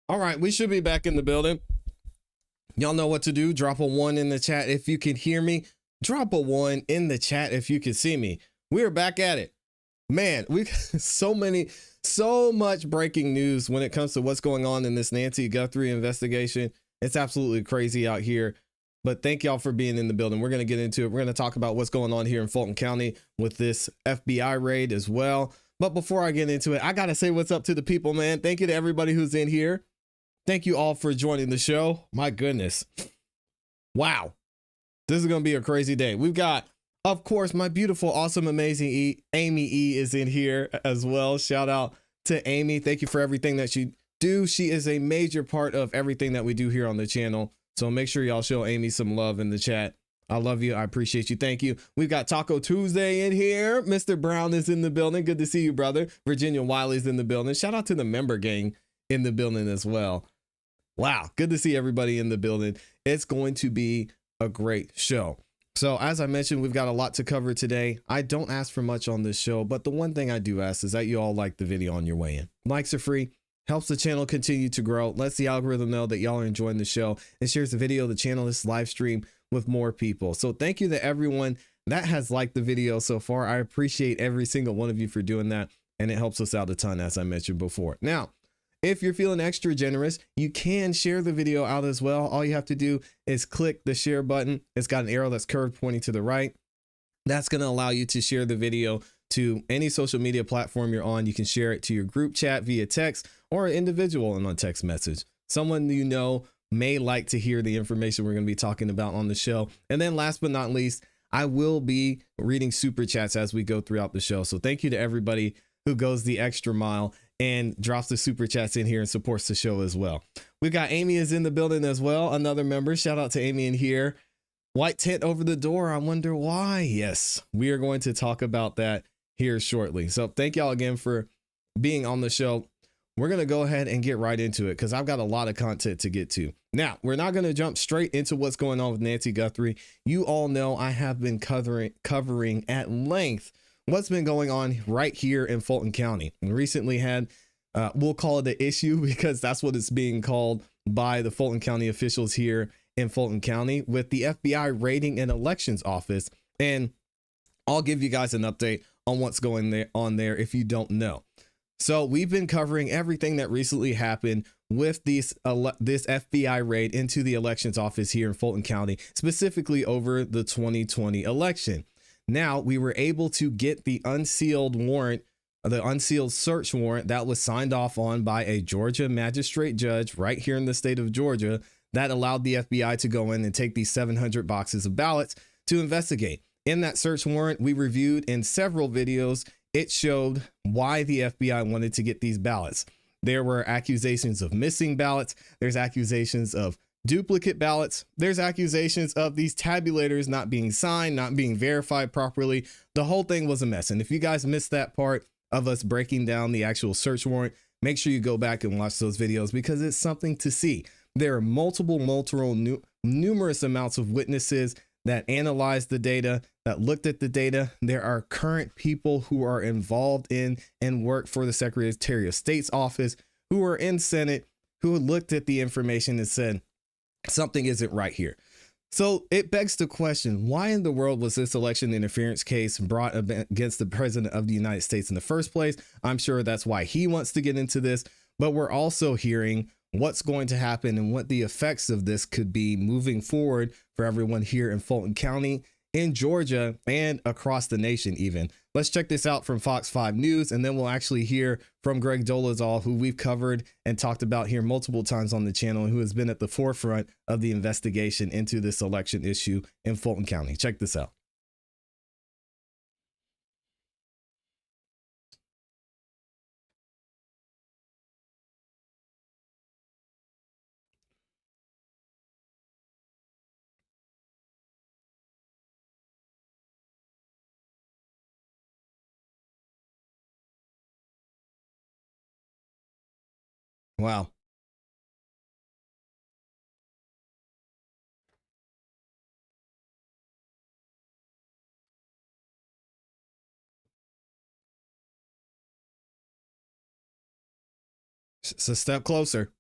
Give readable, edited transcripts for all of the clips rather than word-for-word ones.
All right, we should be back in the building. Y'all know what to do. Drop a 1 in the chat if you can hear me. Drop a 1 in the chat if you can see me. We're back at it. Man, we've so much breaking news when it comes to what's going on in this Nancy Guthrie investigation. It's absolutely crazy out here. But thank y'all for being in the building. We're going to get into it. We're going to talk about what's going on here in Fulton County with this FBI raid as well. But before I get into it, I got to say what's up to the people, man. Thank you to everybody who's in here. Thank you all for joining the show. My goodness. Wow. This is going to be a crazy day. We've got, of course, my beautiful, awesome, amazing Amy E is in here as well. Shout out to Amy. Thank you for everything that you do. She is a major part of everything that we do here on the channel. So make sure y'all show Amy some love in the chat. I love you. I appreciate you. Thank you. We've got Taco Tuesday in here. Mr. Brown is in the building. Good to see you, brother. Virginia Wiley's in the building. Shout out to the member gang in the building as well. Wow. Good to see everybody in the building. It's going to be a great show. So as I mentioned, we've got a lot to cover today. I don't ask for much on this show, but the one thing I do ask is that you all like the video on your way in. Likes are free. Helps the channel continue to grow, lets the algorithm know that y'all are enjoying the show, and shares the video, the channel, this live stream with more people. So thank you to everyone that has liked the video so far. I appreciate every single one of you for doing that, and it helps us out a ton, as I mentioned before. Now, if you're feeling extra generous, you can share the video out as well. All you have to do is click the share button. It's got an arrow that's curved pointing to the right. That's going to allow you to share the video to any social media platform you're on. You can share it to your group chat via text or an individual in a text message. Someone you know may like to hear the information we're going to be talking about on the show. And then last but not least, I will be reading super chats as we go throughout the show. So thank you to everybody who goes the extra mile and drops the super chats in here and supports the show as well. We've got Amy is in the building as well. Another member. Shout out to Amy in here. White tent over the door. I wonder why. Yes, we are going to talk about that here shortly. So thank y'all again for being on the show. We're going to go ahead and get right into it because I've got a lot of content to get to. Now, we're not going to jump straight into what's going on with Nancy Guthrie. You all know I have been covering at length what's been going on right here in Fulton County. We recently had, we'll call it an issue because that's what it's being called by the Fulton County officials here in Fulton County with the FBI raiding an elections office. And I'll give you guys an update on what's going on there if you don't know. So we've been covering everything that recently happened with this FBI raid into the elections office here in Fulton County, specifically over the 2020 election. Now we were able to get the unsealed warrant, the unsealed search warrant that was signed off on by a Georgia magistrate judge right here in the state of Georgia that allowed the FBI to go in and take these 700 boxes of ballots to investigate. In that search warrant we reviewed in several videos, it showed why the FBI wanted to get these ballots. There were accusations of missing ballots. There's accusations of duplicate ballots. There's accusations of these tabulators not being signed, not being verified properly. The whole thing was a mess. And if you guys missed that part of us breaking down the actual search warrant, make sure you go back and watch those videos because it's something to see. There are numerous amounts of witnesses that analyzed the data, that looked at the data. There are current people who are involved in and work for the Secretary of State's office, who are in Senate, who looked at the information and said, something isn't right here. So it begs the question, why in the world was this election interference case brought against the president of the United States in the first place? I'm sure that's why he wants to get into this, but we're also hearing what's going to happen and what the effects of this could be moving forward for everyone here in Fulton County, in Georgia, and across the nation even. Let's check this out from Fox 5 News, and then we'll actually hear from Greg Dolezal, who we've covered and talked about here multiple times on the channel, and who has been at the forefront of the investigation into this election issue in Fulton County. Check this out. Wow. It's a step closer.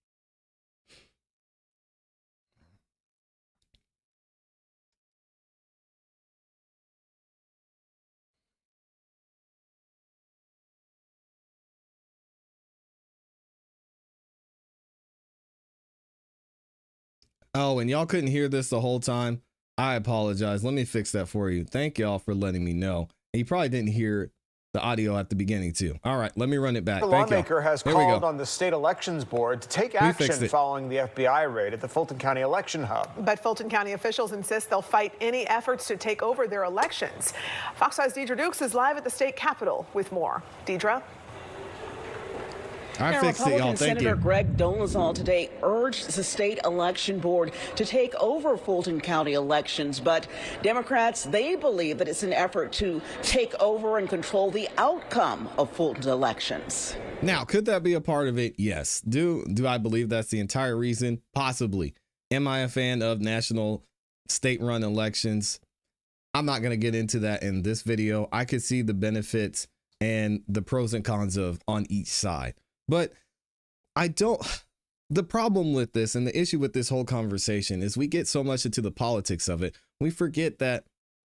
Oh, and y'all couldn't hear this the whole time. I apologize. Let me fix that for you. Thank y'all for letting me know. And you probably didn't hear the audio at the beginning too. All right, let me run it back. The lawmaker has called on the state elections board to take action following the FBI raid at the Fulton County election hub. But Fulton County officials insist they'll fight any efforts to take over their elections. Fox 5's Deidre Dukes is live at the state capitol with more. Deidre? I fixed it, y'all. Thank Senator Greg Dolezal today urged the state election board to take over Fulton County elections, but Democrats, they believe that it's an effort to take over and control the outcome of Fulton's elections. Now, could that be a part of it? Yes. Do I believe that's the entire reason? Possibly. Am I a fan of national state-run elections? I'm not going to get into that in this video. I could see the benefits and the pros and cons of on each side. But the problem with this and the issue with this whole conversation is we get so much into the politics of it. We forget that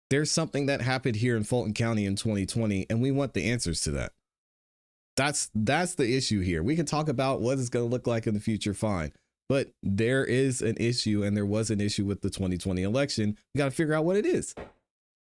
there's something that happened here in Fulton County in 2020, and we want the answers to that. That's the issue here. We can talk about what it's going to look like in the future, fine. But there is an issue, and there was an issue with the 2020 election. We got to figure out what it is.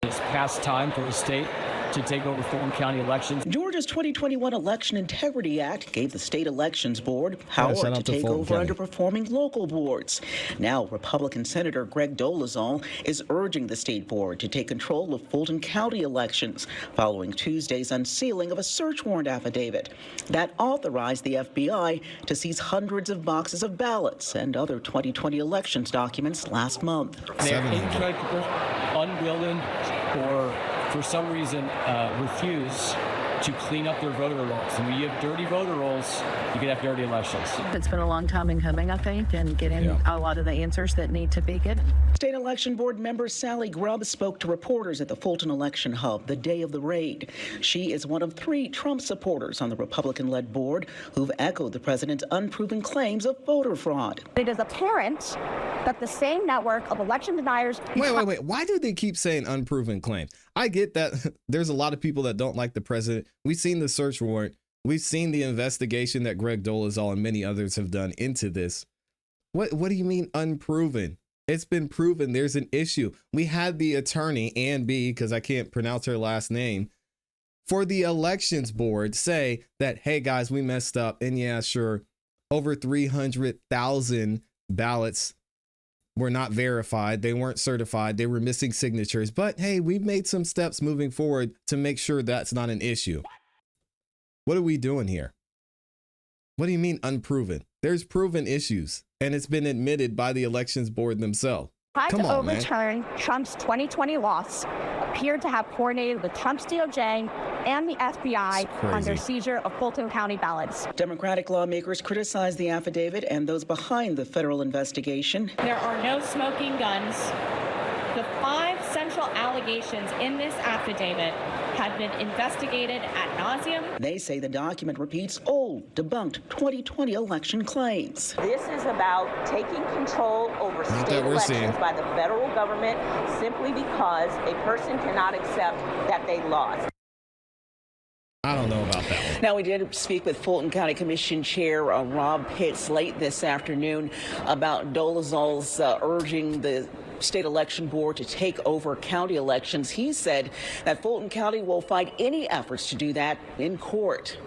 It's past time for the state to take over Fulton County elections. Georgia's 2021 Election Integrity Act gave the state elections board power to take over underperforming local boards. Now, Republican Senator Greg Dolezal is urging the state board to take control of Fulton County elections following Tuesday's unsealing of a search warrant affidavit that authorized the FBI to seize hundreds of boxes of ballots and other 2020 elections documents last month. They're incapable, unwilling, or for some reason refuse to clean up their voter rolls. And when you have dirty voter rolls, you can have dirty elections. It's been a long time in coming, I think, and getting a lot of the answers that need to be given. State Election Board member Sally Grubb spoke to reporters at the Fulton Election Hub the day of the raid. She is one of 3 Trump supporters on the Republican-led board who've echoed the president's unproven claims of voter fraud. It is apparent that the same network of election deniers... Wait. Why do they keep saying unproven claims? I get that there's a lot of people that don't like the president. We've seen the search warrant. We've seen the investigation that Greg Dolezal and many others have done into this. What do you mean unproven? It's been proven there's an issue. We had the attorney, Ann B., because I can't pronounce her last name, for the elections board say that, hey, guys, we messed up. And yeah, sure, over 300,000 ballots were not verified. They weren't certified. They were missing signatures. But hey, we've made some steps moving forward to make sure that's not an issue. What are we doing here? What do you mean unproven? There's proven issues, and it's been admitted by the elections board themselves. Tried to overturn Trump's 2020 loss, appeared to have coordinated with Trump's DOJ and the FBI on their seizure of Fulton County ballots. Democratic lawmakers criticized the affidavit and those behind the federal investigation. There are no smoking guns. The 5 central allegations in this affidavit have been investigated ad nauseum. They say the document repeats old, debunked 2020 election claims. This is about taking control over state elections by the federal government simply because a person cannot accept that they lost. I don't know about that one. Now, we did speak with Fulton County Commission Chair Rob Pitts late this afternoon about Dolezal's urging the state election board to take over county elections. He said that Fulton County will fight any efforts to do that in court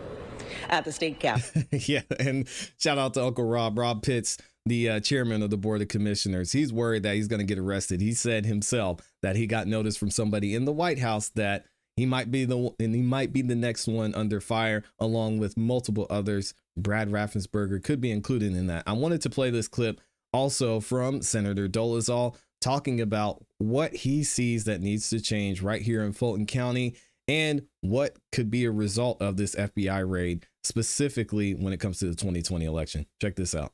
at the state capitol. Yeah, and shout out to Uncle Rob Pitts, the chairman of the Board of Commissioners. He's worried that he's going to get arrested. He said himself that he got notice from somebody in the White House that he might be the next one under fire, along with multiple others. Brad Raffensperger could be included in that. I wanted to play this clip also from Senator Dolezal talking about what he sees that needs to change right here in Fulton County and what could be a result of this FBI raid, specifically when it comes to the 2020 election. Check this out.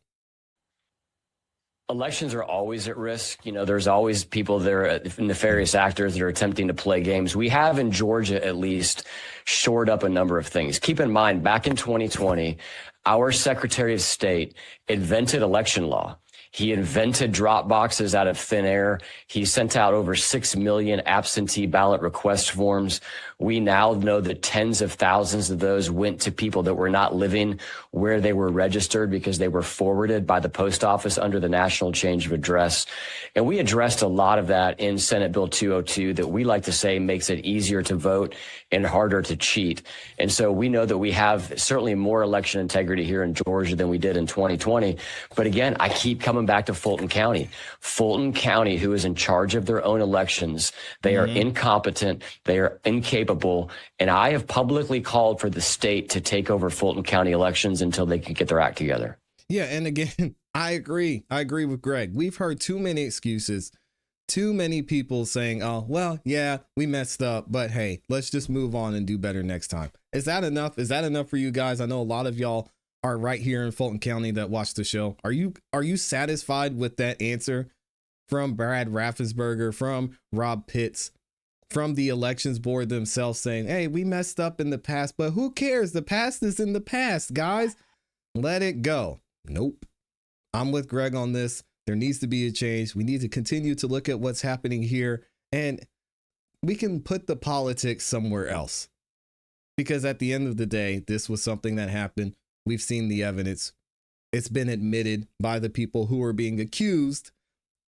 Elections are always at risk. You know, there's always people there, nefarious actors that are attempting to play games. We have in Georgia, at least, shored up a number of things. Keep in mind, back in 2020, our Secretary of State invented election law. He invented drop boxes out of thin air. He sent out over 6 million absentee ballot request forms. We now know that tens of thousands of those went to people that were not living where they were registered because they were forwarded by the post office under the national change of address. And we addressed a lot of that in Senate Bill 202 that we like to say makes it easier to vote and harder to cheat. And so we know that we have certainly more election integrity here in Georgia than we did in 2020. But again, I keep coming back to Fulton County. Fulton County, who is in charge of their own elections, they are incompetent, they are incapable, and I have publicly called for the state to take over Fulton County elections until they can get their act together. Yeah, and again, I agree with Greg. We've heard too many excuses, too many people saying, oh, well, yeah, we messed up, but hey, let's just move on and do better next time. Is that enough? Is that enough for you guys? I know a lot of y'all are right here in Fulton County that watch the show. Are you satisfied with that answer from Brad Raffensperger, from Rob Pitts, from the elections board themselves saying, hey, we messed up in the past, but who cares? The past is in the past, guys. Let it go. Nope. I'm with Greg on this. There needs to be a change. We need to continue to look at what's happening here, and we can put the politics somewhere else, because at the end of the day, this was something that happened. We've seen the evidence. It's been admitted by the people who are being accused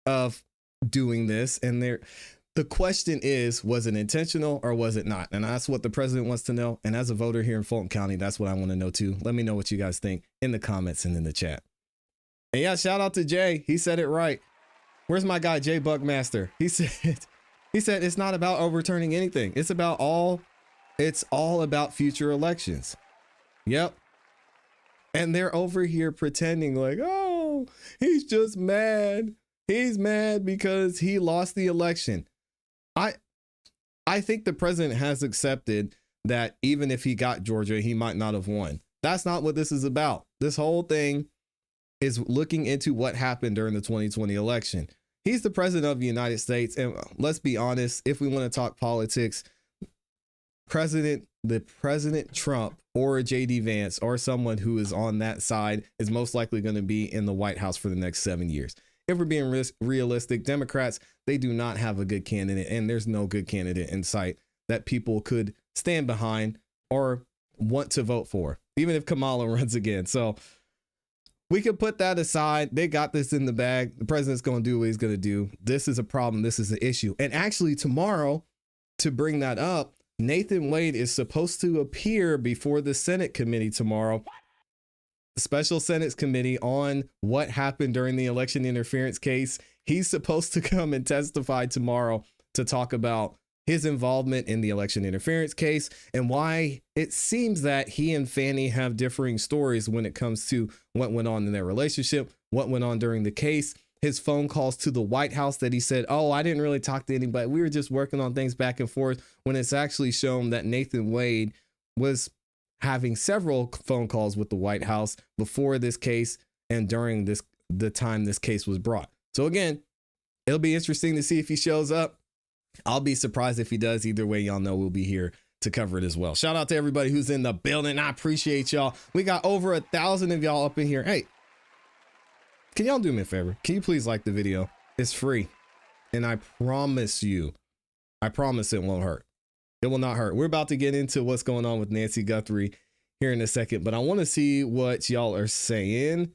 of doing this. And the question is, was it intentional or was it not? And that's what the president wants to know. And as a voter here in Fulton County, that's what I want to know too. Let me know what you guys think in the comments and in the chat. And yeah, shout out to Jay. He said it right. Where's my guy, Jay Buckmaster? He said it's not about overturning anything. It's all about future elections. Yep. And they're over here pretending like, oh, he's just mad. He's mad because he lost the election. I think the president has accepted that even if he got Georgia, he might not have won. That's not what this is about. This whole thing is looking into what happened during the 2020 election. He's the president of the United States. And let's be honest, if we want to talk politics, President Trump or JD Vance or someone who is on that side is most likely going to be in the White House for the next 7 years. If we're being realistic, Democrats, they do not have a good candidate, and there's no good candidate in sight that people could stand behind or want to vote for, even if Kamala runs again. So we could put that aside. They got this in the bag. The president's going to do what he's going to do. This is a problem. This is an issue. And actually tomorrow, to bring that up, Nathan Wade is supposed to appear before the Senate committee tomorrow, the special Senate committee on what happened during the election interference case. He's supposed to come and testify tomorrow to talk about his involvement in the election interference case and why it seems that he and Fannie have differing stories when it comes to what went on in their relationship, what went on during the case. His phone calls to the White House that he said, oh, I didn't really talk to anybody. We were just working on things back and forth, when it's actually shown that Nathan Wade was having several phone calls with the White House before this case and during the time this case was brought. So again, it'll be interesting to see if he shows up. I'll be surprised if he does. Either way, y'all know we'll be here to cover it as well. Shout out to everybody who's in the building. I appreciate y'all. We got over 1,000 of y'all up in here. Hey, can y'all do me a favor? Can you please like the video? It's free. And I promise it won't hurt. It will not hurt. We're about to get into what's going on with Nancy Guthrie here in a second, but I want to see what y'all are saying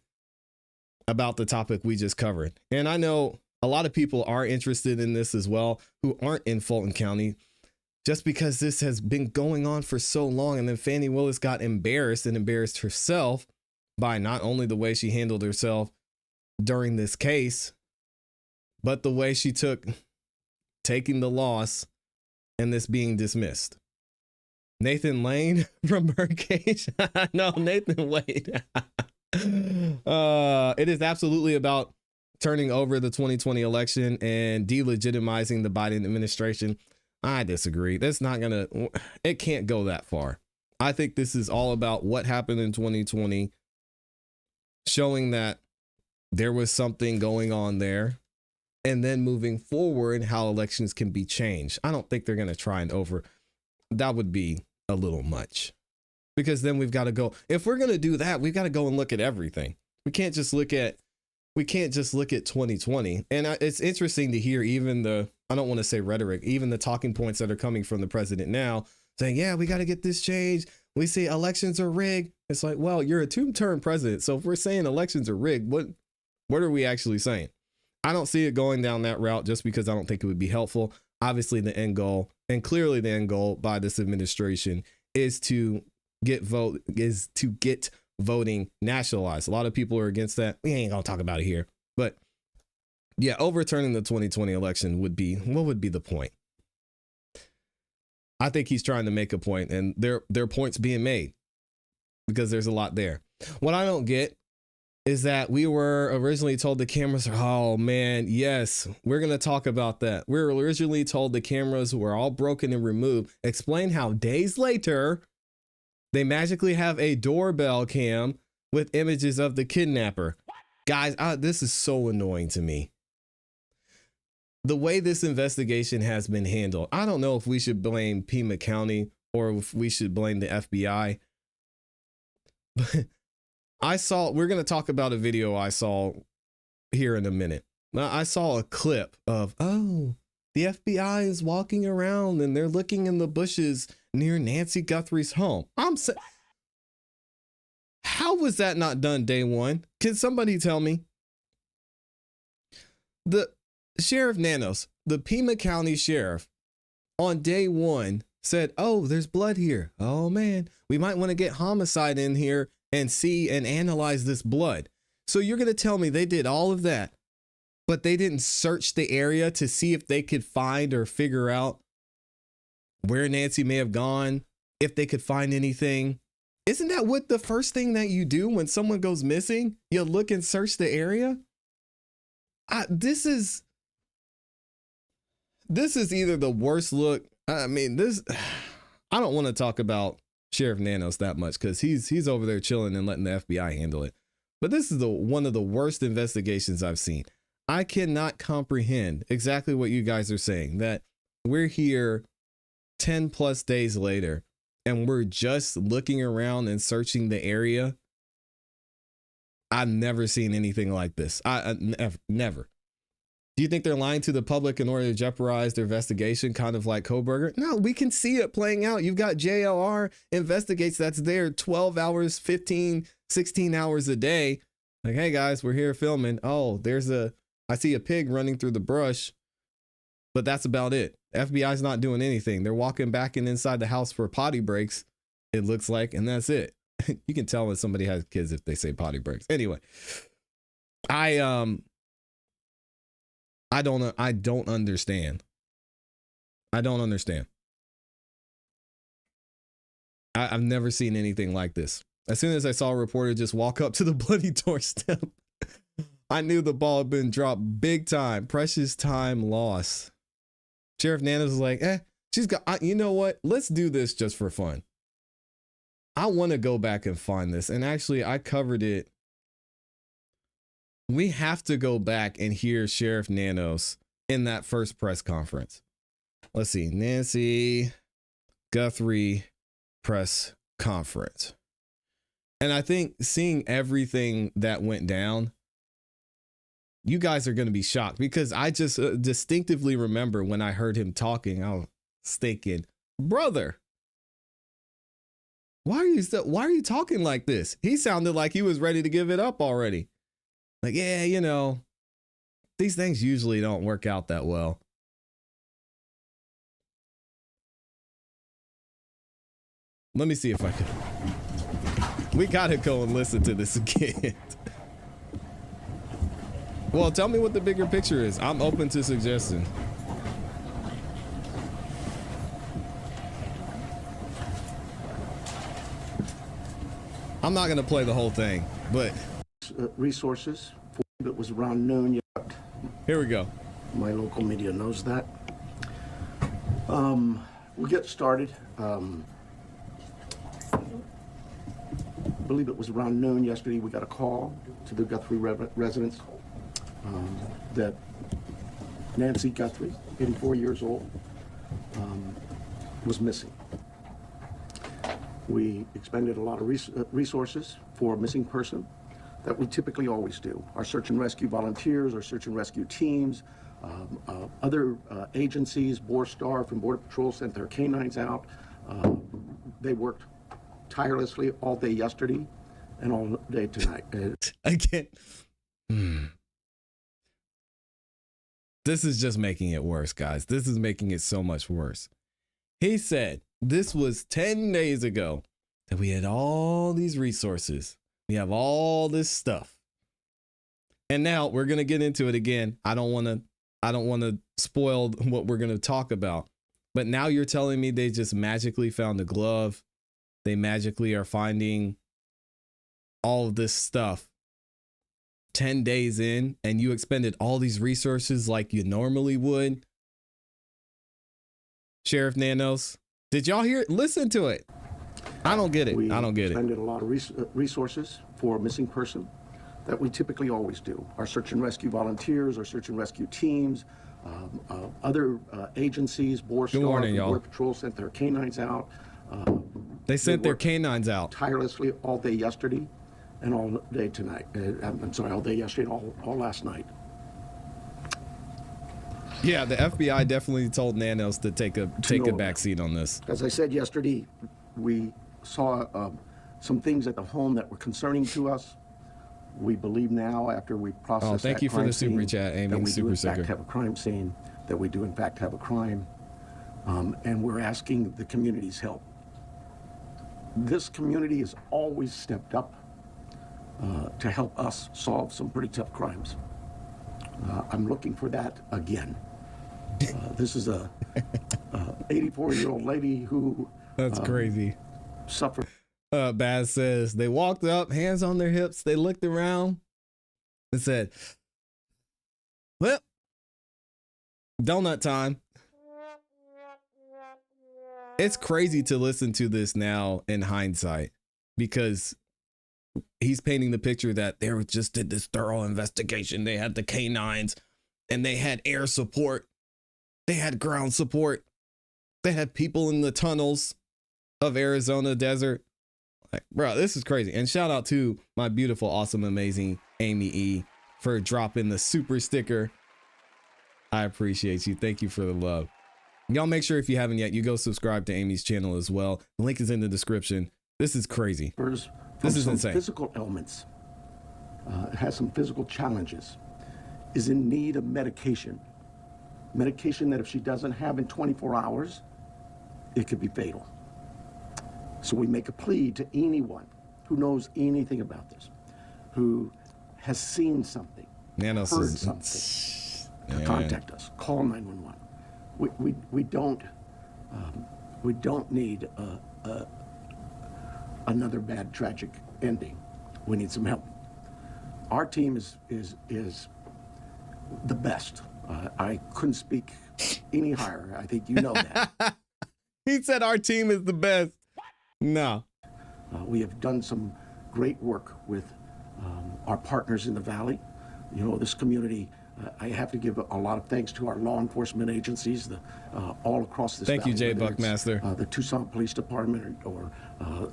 about the topic we just covered. And I know a lot of people are interested in this as well, who aren't in Fulton County, just because this has been going on for so long. And then Fannie Willis got embarrassed herself by not only the way she handled herself during this case, but the way she took taking the loss and this being dismissed. Nathan Lane from Birdcage. No, Nathan Wade. It is absolutely about turning over the 2020 election and delegitimizing the Biden administration. I disagree. It can't go that far. I think this is all about what happened in 2020, showing that there was something going on there, and then moving forward, how elections can be changed. I don't think they're going to try and that would be a little much, because then we've got to go. If we're going to do that, we've got to go and look at everything. We can't just look at we can't just look at 2020. And it's interesting to hear even I don't want to say rhetoric, even the talking points that are coming from the president now saying, yeah, we got to get this changed. We say elections are rigged. It's like, well, you're a two-term president. So if we're saying elections are rigged, what are we actually saying? I don't see it going down that route just because I don't think it would be helpful. Obviously, the end goal, and clearly the end goal by this administration, is to get voting nationalized. A lot of people are against that. We ain't gonna talk about it here. But yeah, overturning the 2020 election would be the point? I think he's trying to make a point, and there are points being made because there's a lot there. What I don't get is that we were originally told the cameras are, oh man, yes, we're going to talk about that. We were originally told the cameras were all broken and removed. Explain how days later, they magically have a doorbell cam with images of the kidnapper. Guys, this is so annoying to me. The way this investigation has been handled, I don't know if we should blame Pima County or if we should blame the FBI. But we're going to talk about a video I saw here in a minute. I saw a clip of, the FBI is walking around and they're looking in the bushes near Nancy Guthrie's home. How was that not done day one? Can somebody tell me? The Sheriff Nanos, the Pima County Sheriff, on day one said, oh, there's blood here. Oh man, we might want to get homicide in here and see and analyze this blood. So you're going to tell me they did all of that, but they didn't search the area to see if they could find or figure out where Nancy may have gone, if they could find anything? Isn't that what the first thing that you do when someone goes missing? You look and search the area? This is either the worst look. I mean, I don't want to talk about Sheriff Nanos that much because he's over there chilling and letting the FBI handle it. But this is one of the worst investigations I've seen. I cannot comprehend exactly what you guys are saying, that we're here 10 plus days later and we're just looking around and searching the area. I've never seen anything like this. I never. Do you think they're lying to the public in order to jeopardize their investigation, kind of like Kohberger? No, we can see it playing out. You've got JLR investigates that's there 12 hours, 15, 16 hours a day. Like, hey guys, we're here filming. Oh, I see a pig running through the brush, but that's about it. FBI's not doing anything. They're walking back and inside the house for potty breaks, it looks like, and that's it. You can tell when somebody has kids if they say potty breaks. Anyway, I don't understand. I don't understand. I've never seen anything like this. As soon as I saw a reporter just walk up to the bloody doorstep, I knew the ball had been dropped big time. Precious time lost. Sheriff Nanos was like, she's got, you know what? Let's do this just for fun. I want to go back and find this. And actually, I covered it. We have to go back and hear Sheriff Nanos in that first press conference. Let's see. Nancy Guthrie press conference. And I think seeing everything that went down, you guys are going to be shocked because I just distinctively remember when I heard him talking, I was thinking, brother, why are you talking like this? He sounded like he was ready to give it up already. Like, yeah, you know, these things usually don't work out that well. Let me see if I can. We got to go and listen to this again. Well, tell me what the bigger picture is. I'm open to suggestion. I'm not going to play the whole thing, but resources. It was around noon. Here we go. My local media knows that. We'll get started. I believe it was around noon yesterday. We got a call to the Guthrie residence that Nancy Guthrie, 84 years old, was missing. We expended a lot of resources for a missing person. that we typically always do. Our search and rescue volunteers, our search and rescue teams, other agencies, Borstar from Border Patrol sent their canines out. They worked tirelessly all day yesterday and all day tonight. Again, this is just making it worse, guys. This is making it so much worse. He said this was 10 days ago that we had all these resources. We have all this stuff. And now we're going to get into it again. I don't want to spoil what we're going to talk about. But now you're telling me they just magically found a glove. They magically are finding all of this stuff 10 days in, and you expended all these resources like you normally would. Sheriff Nanos, did y'all hear it? Listen to it. I don't get it. I don't get it. We expended a lot of resources for a missing person that we typically always do. Our search and rescue volunteers, our search and rescue teams, other agencies, Borstar from Border Patrol sent their canines out. They sent their canines out tirelessly all day yesterday and all day tonight. I'm sorry, all day yesterday and all last night. Yeah, the FBI definitely told Nanos to take a back seat on this. As I said yesterday, we saw some things at the home that were concerning to us. We believe now, after we process thank you for the super chat, Amy. that we super do in sticker. fact have a crime scene, that we do in fact have a crime, and we're asking the community's help. This community has always stepped up to help us solve some pretty tough crimes. I'm looking for that again. This is a 84-year-old lady who that's crazy. Suffered. Baz says they walked up, hands on their hips, they looked around and said, well, donut time. It's crazy to listen to this now in hindsight, because he's painting the picture that they just did this thorough investigation. They had the canines and they had air support. They had ground support. They had people in the tunnels of Arizona desert. Like, bro, this is crazy. And shout out to my beautiful, awesome, amazing Amy E for dropping the super sticker. I appreciate you. Thank you for the love. Y'all make sure, if you haven't yet, you go subscribe to Amy's channel as well. The link is in the description. This is crazy. This is insane. Physical ailments, has some physical challenges, is in need of medication. Medication that if she doesn't have in 24 hours, it could be fatal. So we make a plea to anyone who knows anything about this, who has seen something, heard something, to contact us. Call 911. We don't need another bad tragic ending. We need some help. Our team is the best. I couldn't speak any higher. I think you know that. He said our team is the best. No. We have done some great work with our partners in the Valley. You know, this community, I have to give a lot of thanks to our law enforcement agencies all across this Thank valley. you, Jay Buckmaster. The Tucson Police Department or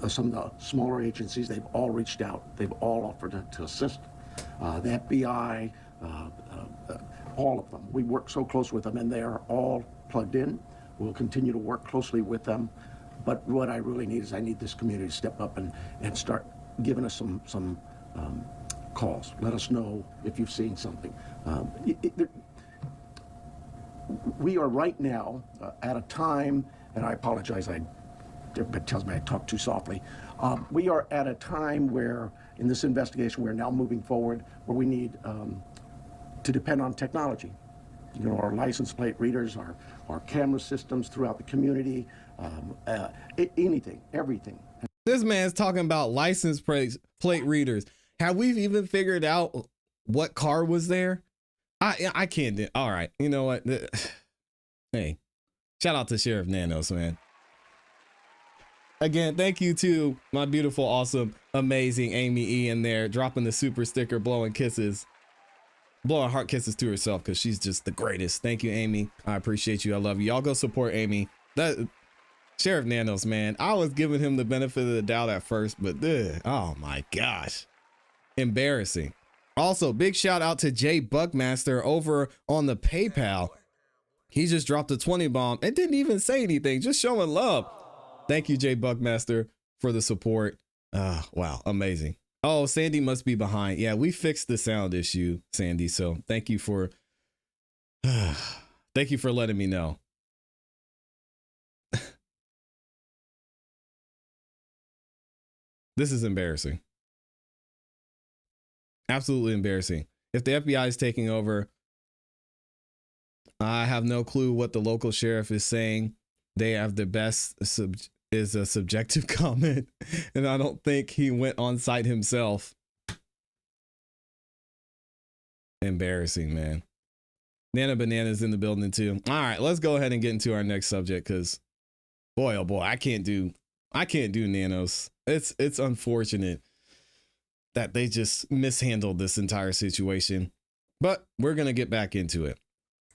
some of the smaller agencies, they've all reached out. They've all offered to assist. The FBI, all of them. We work so close with them, and they are all plugged in. We'll continue to work closely with them. But what I really need is I need this community to step up and start giving us some calls. Let us know if you've seen something. We are right now at a time, and I apologize, everybody tells me I talk too softly. We are at a time where, in this investigation, we're now moving forward, where we need to depend on technology. You know, our license plate readers, our camera systems throughout the community, anything, everything. This man's talking about license plate readers. Have we even figured out what car was there? I can't do. All right, you know what? Hey, shout out to Sheriff Nanos, man. Again, thank you to my beautiful, awesome, amazing Amy E in there, dropping the super sticker, blowing heart kisses to herself, because she's just the greatest. Thank you, Amy. I appreciate you. I love you. Y'all go support Amy. That Sheriff Nanos, man. I was giving him the benefit of the doubt at first, but oh my gosh. Embarrassing. Also, big shout out to Jay Buckmaster over on the PayPal. He just dropped a 20 bomb and didn't even say anything, just showing love. Thank you, Jay Buckmaster, for the support. Wow, amazing. Oh, Sandy must be behind. Yeah, we fixed the sound issue, Sandy. So thank you for letting me know. This is embarrassing. Absolutely embarrassing. If the FBI is taking over, I have no clue what the local sheriff is saying. They have the best is a subjective comment, and I don't think he went on site himself. Embarrassing, man. Nana Banana's in the building too. All right, let's go ahead and get into our next subject, because boy, oh boy, I can't do nanos. It's unfortunate that they just mishandled this entire situation, but we're going to get back into it.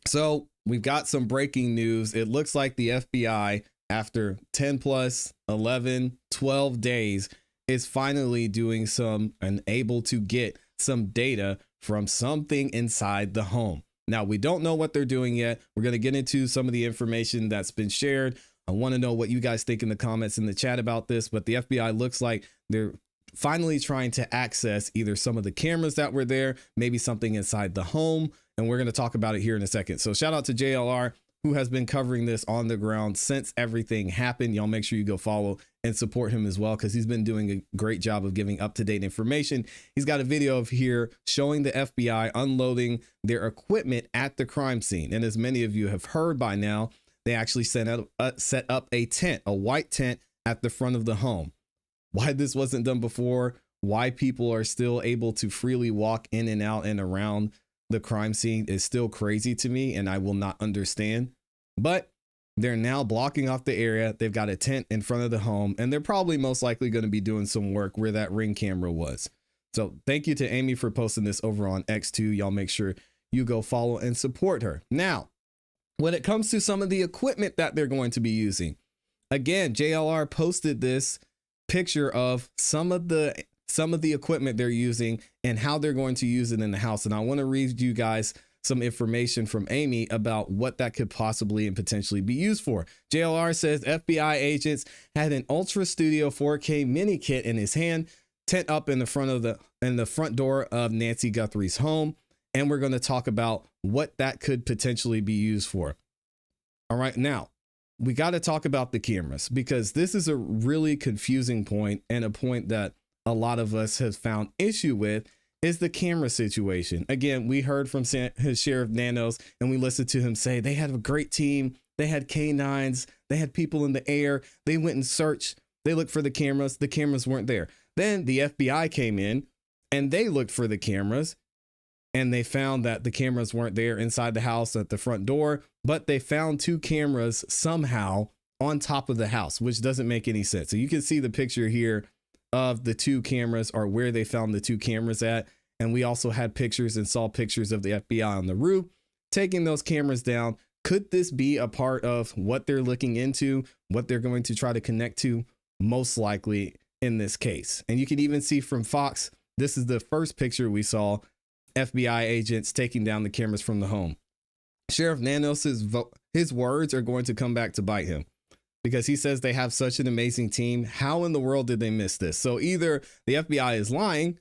So we've got some breaking news. It looks like the FBI, after 10 plus 11, 12 days, is finally doing some and able to get some data from something inside the home. Now, we don't know what they're doing yet. We're going to get into some of the information that's been shared. I want to know what you guys think in the comments in the chat about this, but the FBI looks like they're finally trying to access either some of the cameras that were there, maybe something inside the home, and we're going to talk about it here in a second. So shout out to JLR, who has been covering this on the ground since everything happened. Y'all make sure you go follow and support him as well, because he's been doing a great job of giving up-to-date information. He's got a video of here showing the FBI unloading their equipment at the crime scene. And as many of you have heard by now, they actually set up a tent, a white tent at the front of the home. Why this wasn't done before, why people are still able to freely walk in and out and around the crime scene is still crazy to me, and I will not understand. But they're now blocking off the area. They've got a tent in front of the home, and they're probably most likely going to be doing some work where that Ring camera was. So thank you to Amy for posting this over on X2. Y'all make sure you go follow and support her. Now, when it comes to some of the equipment that they're going to be using, again, JLR posted this picture of some of the equipment they're using and how they're going to use it in the house. And I want to read you guys some information from Amy about what that could possibly and potentially be used for. JLR says FBI agents had an Ultra Studio 4K mini kit in his hand, tent up in the front door of Nancy Guthrie's home. And we're going to talk about what that could potentially be used for. All right, now we got to talk about the cameras, because this is a really confusing point, and a point that a lot of us have found issue with is the camera situation. Again, we heard from his Sheriff Nanos, and we listened to him say they had a great team. They had canines. They had people in the air. They went and searched. They looked for the cameras. The cameras weren't there. Then the FBI came in and they looked for the cameras, and they found that the cameras weren't there inside the house at the front door, but they found two cameras somehow on top of the house, which doesn't make any sense. So you can see the picture here of the two cameras, or where they found the two cameras at. And we also had pictures and saw pictures of the FBI on the roof taking those cameras down. Could this be a part of what they're looking into, what they're going to try to connect to? Most likely in this case. And you can even see from Fox, this is the first picture we saw, FBI agents taking down the cameras from the home. Sheriff Nanos, his words are going to come back to bite him, because he says they have such an amazing team. How in the world did they miss this? So either the FBI is lying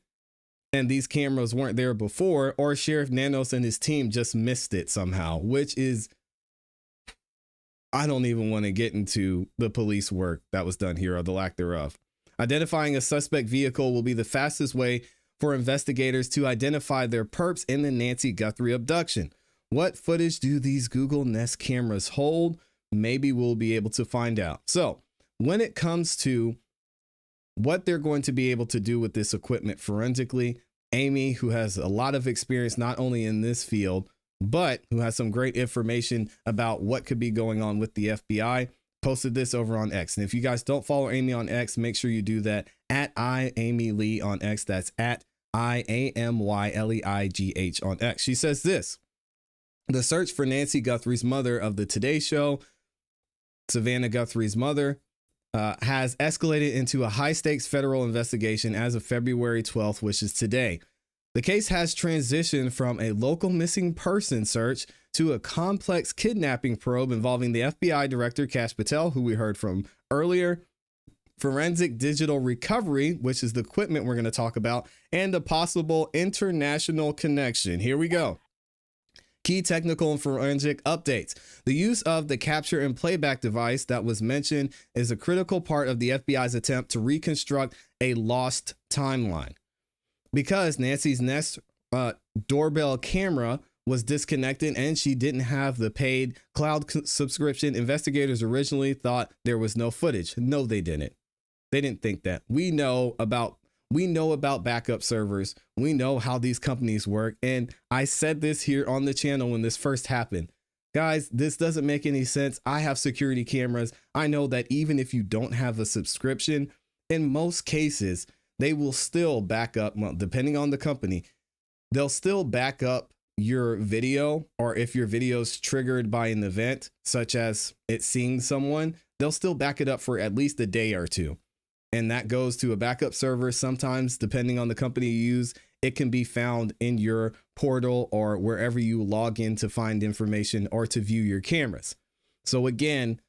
and these cameras weren't there before, or Sheriff Nanos and his team just missed it somehow, which is, I don't even want to get into the police work that was done here, or the lack thereof. Identifying a suspect vehicle will be the fastest way for investigators to identify their perps in the Nancy Guthrie abduction. What footage do these Google Nest cameras hold? Maybe we'll be able to find out. So when it comes to what they're going to be able to do with this equipment forensically, Amy, who has a lot of experience not only in this field, but who has some great information about what could be going on with the FBI, posted this over on X. And if you guys don't follow Amy on X, make sure you do that at IAmyLeigh on X. That's at IAMYLEIGH on X. She says this: the search for Nancy Guthrie's mother of the Today Show, Savannah Guthrie's mother, has escalated into a high-stakes federal investigation as of February 12th, which is today. The case has transitioned from a local missing person search to a complex kidnapping probe involving the FBI Director Kash Patel, who we heard from earlier, forensic digital recovery, which is the equipment we're going to talk about, and a possible international connection. Here we go. Key technical and forensic updates. The use of the capture and playback device that was mentioned is a critical part of the FBI's attempt to reconstruct a lost timeline. Because Nancy's Nest doorbell camera was disconnected and she didn't have the paid cloud subscription, investigators originally thought there was no footage. No, they didn't. They didn't think that. We know about backup servers. We know how these companies work. And I said this here on the channel when this first happened. Guys, this doesn't make any sense. I have security cameras. I know that even if you don't have a subscription, in most cases, they will still back up, well, depending on the company, they'll still back up your video, or if your video is triggered by an event, such as it seeing someone, they'll still back it up for at least a day or two. And that goes to a backup server. Sometimes, depending on the company you use, it can be found in your portal or wherever you log in to find information or to view your cameras. So again,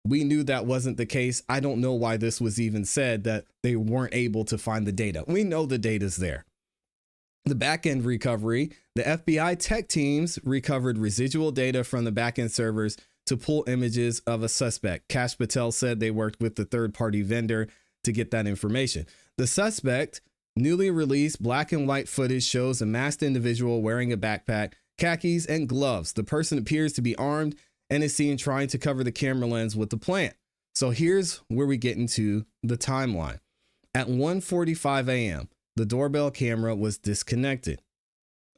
we knew that wasn't the case. I don't know why this was even said that they weren't able to find the data. We know the data's there. The backend recovery, the FBI tech teams recovered residual data from the backend servers to pull images of a suspect. Kash Patel said they worked with the third-party vendor to get that information. The suspect, newly released black and white footage shows a masked individual wearing a backpack, khakis, and gloves. The person appears to be armed and is seen trying to cover the camera lens with the plant. So here's where we get into the timeline. At 1:45 a.m., the doorbell camera was disconnected.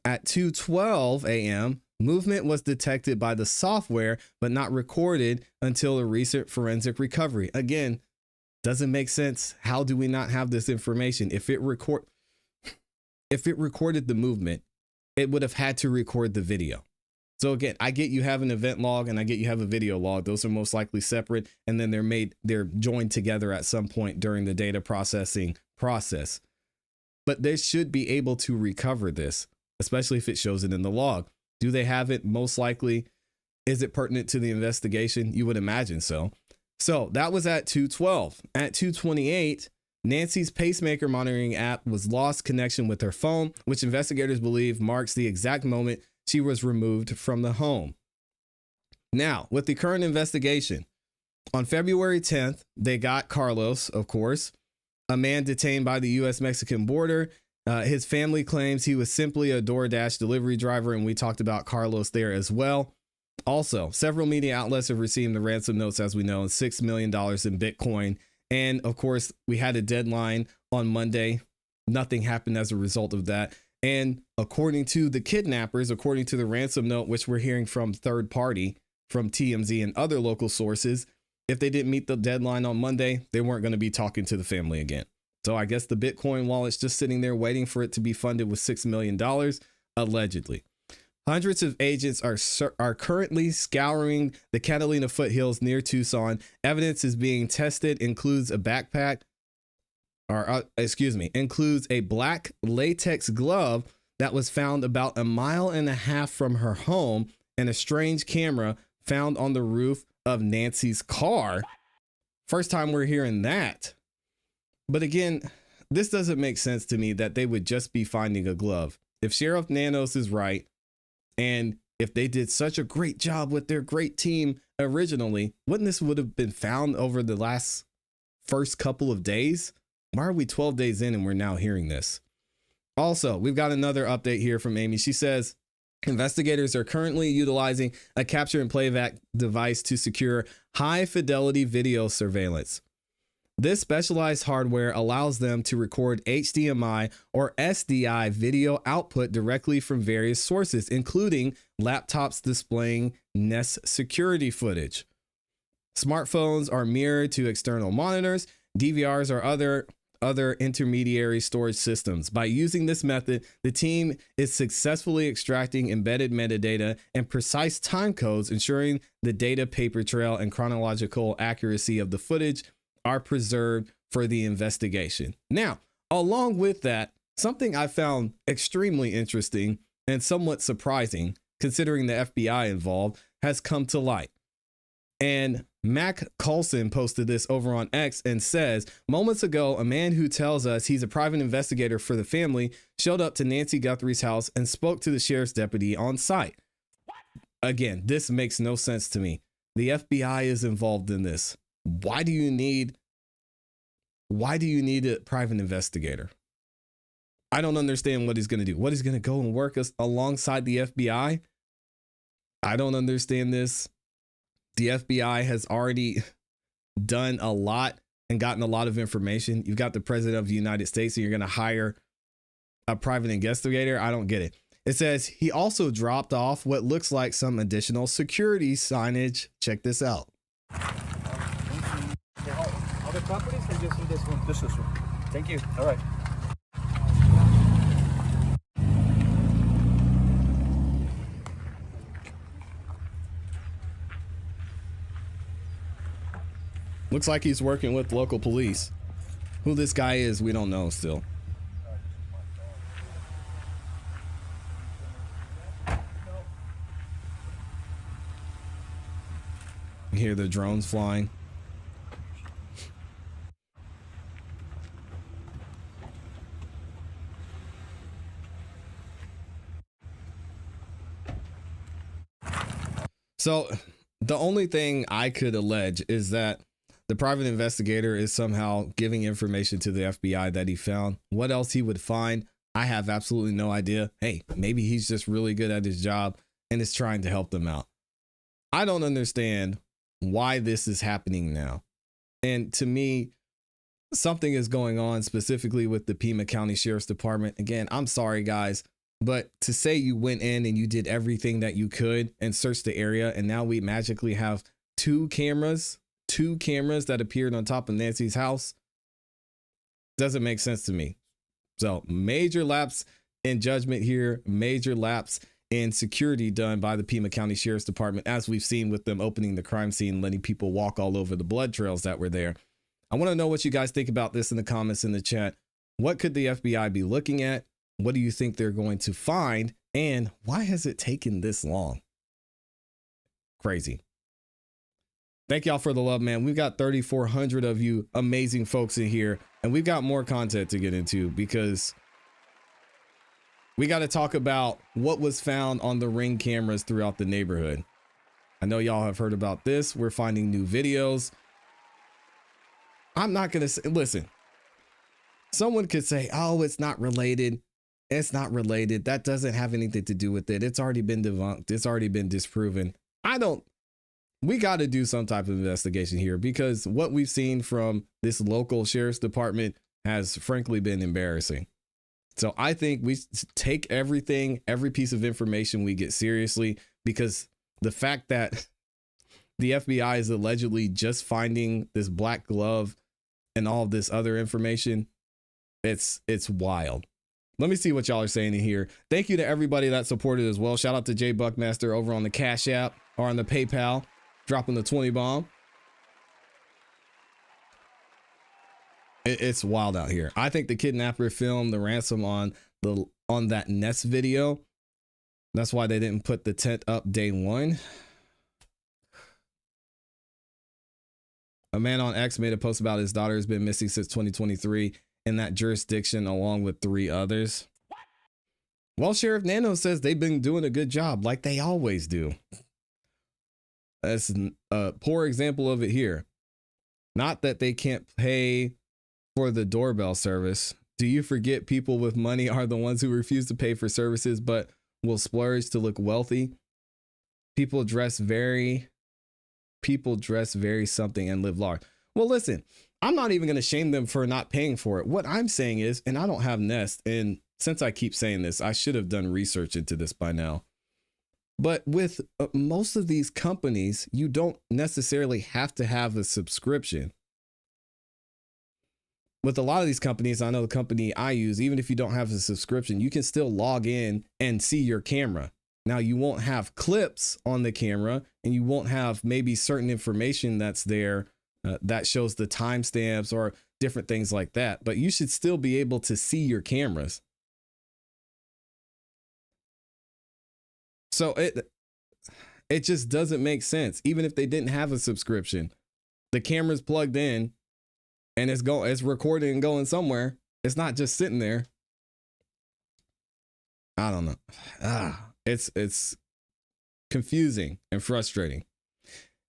At 2:12 a.m., movement was detected by the software, but not recorded until a recent forensic recovery. Again, doesn't make sense. How do we not have this information? If it recorded the movement, it would have had to record the video. So again, I get you have an event log and I get you have a video log. Those are most likely separate, and then they're joined together at some point during the data processing process. But they should be able to recover this, especially if it shows it in the log. Do they have it? Most likely. Is it pertinent to the investigation? You would imagine so. So that was at 2:12. At 2:28, Nancy's pacemaker monitoring app was lost connection with her phone, which investigators believe marks the exact moment she was removed from the home. Now, with the current investigation, on February 10th, they got Carlos, of course, a man detained by the U.S.-Mexican border. His family claims he was simply a DoorDash delivery driver, and we talked about Carlos there as well. Also, several media outlets have received the ransom notes, as we know, and $6 million in Bitcoin. And of course, we had a deadline on Monday. Nothing happened as a result of that. And according to the kidnappers, according to the ransom note, which we're hearing from third party, from TMZ and other local sources, if they didn't meet the deadline on Monday, they weren't going to be talking to the family again. So I guess the Bitcoin wallet's just sitting there waiting for it to be funded with $6 million, allegedly. Hundreds of agents are currently scouring the Catalina foothills near Tucson. Evidence is being tested, includes a backpack, includes a black latex glove that was found about 1.5 miles from her home, and a strange camera found on the roof of Nancy's car. First time we're hearing that. But again, this doesn't make sense to me that they would just be finding a glove. If Sheriff Nanos is right, and if they did such a great job with their great team originally, wouldn't this would have been found over the first couple of days? Why are we 12 days in and we're now hearing this? Also, we've got another update here from Amy. She says, investigators are currently utilizing a capture and playback device to secure high fidelity video surveillance. This specialized hardware allows them to record HDMI or SDI video output directly from various sources, including laptops displaying Nest security footage. Smartphones are mirrored to external monitors, DVRs or other intermediary storage systems. By using this method, the team is successfully extracting embedded metadata and precise time codes, ensuring the data paper trail and chronological accuracy of the footage are preserved for the investigation. Now, along with that, something I found extremely interesting and somewhat surprising, considering the FBI involved, has come to light. And Mac Coulson posted this over on X and says, moments ago, a man who tells us he's a private investigator for the family showed up to Nancy Guthrie's house and spoke to the sheriff's deputy on site. Again, this makes no sense to me. The FBI is involved in this. Why do you need a private investigator? I don't understand what he's going to do. What, he's going to go and work alongside the FBI? I don't understand this. The FBI has already done a lot and gotten a lot of information. You've got the president of the United States and you're going to hire a private investigator. I don't get it. It says he also dropped off what looks like some additional security signage. Check this out. Other properties or just in this one? Just this one. Thank you. All right. Looks like he's working with local police. Who this guy is, we don't know still. You hear the drones flying. So the only thing I could allege is that the private investigator is somehow giving information to the FBI that he found. What else he would find, I have absolutely no idea. Hey, maybe he's just really good at his job and is trying to help them out. I don't understand why this is happening now. And to me, something is going on specifically with the Pima County Sheriff's Department. Again, I'm sorry, guys, but to say you went in and you did everything that you could and searched the area, and now we magically have two cameras that appeared on top of Nancy's house, doesn't make sense to me. So major lapse in judgment here, major lapse in security done by the Pima County Sheriff's Department, as we've seen with them opening the crime scene, letting people walk all over the blood trails that were there. I want to know what you guys think about this in the comments in the chat. What could the FBI be looking at? What do you think they're going to find? And why has it taken this long? Crazy. Thank y'all for the love, man. We've got 3,400 of you amazing folks in here, and we've got more content to get into because we got to talk about what was found on the Ring cameras throughout the neighborhood. I know y'all have heard about this. We're finding new videos. I'm not going to say, listen, someone could say, oh, it's not related. It's not related. That doesn't have anything to do with it. It's already been debunked. It's already been disproven. We got to do some type of investigation here because what we've seen from this local sheriff's department has frankly been embarrassing. So I think we take every piece of information we get seriously, because the fact that the FBI is allegedly just finding this black glove and all of this other information, it's wild. Let me see what y'all are saying in here. Thank you to everybody that supported as well. Shout out to Jay Buckmaster over on the Cash App or on the PayPal, dropping the 20 bomb. It's wild out here. I think the kidnapper filmed the ransom on that Nest video. That's why they didn't put the tent up day one. A man on X made a post about his daughter has been missing since 2023 in that jurisdiction, along with 3 others. Well, Sheriff Nano says they've been doing a good job, like they always do. That's a poor example of it here. Not that they can't pay for the doorbell service. Do you forget people with money are the ones who refuse to pay for services but will splurge to look wealthy? People dress very something and live large. Well, listen, I'm not even going to shame them for not paying for it. What I'm saying is, and I don't have Nest, and since I keep saying this, I should have done research into this by now. But with most of these companies, you don't necessarily have to have a subscription. With a lot of these companies, I know the company I use, even if you don't have a subscription, you can still log in and see your camera. Now, you won't have clips on the camera and you won't have maybe certain information that's there that shows the timestamps or different things like that. But you should still be able to see your cameras. So it just doesn't make sense. Even if they didn't have a subscription, the camera's plugged in and it's recording and going somewhere. It's not just sitting there. I don't know. It's confusing and frustrating.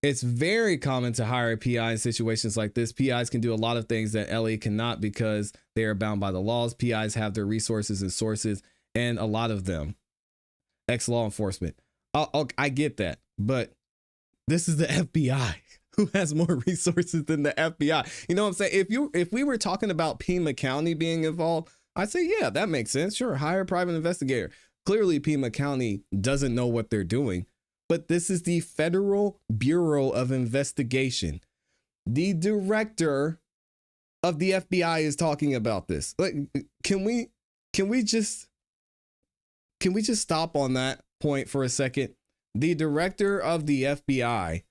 It's very common to hire a PI in situations like this. PIs can do a lot of things that LE cannot because they are bound by the laws. PIs have their resources and sources, and a lot of them. Ex-law enforcement. I get that, but this is the FBI. Who has more resources than the FBI? You know what I'm saying? If we were talking about Pima County being involved, I'd say, yeah, that makes sense. Sure, hire a private investigator. Clearly, Pima County doesn't know what they're doing. But this is the Federal Bureau of Investigation. The director of the FBI is talking about this. Like, can we just stop on that point for a second? The director of the FBI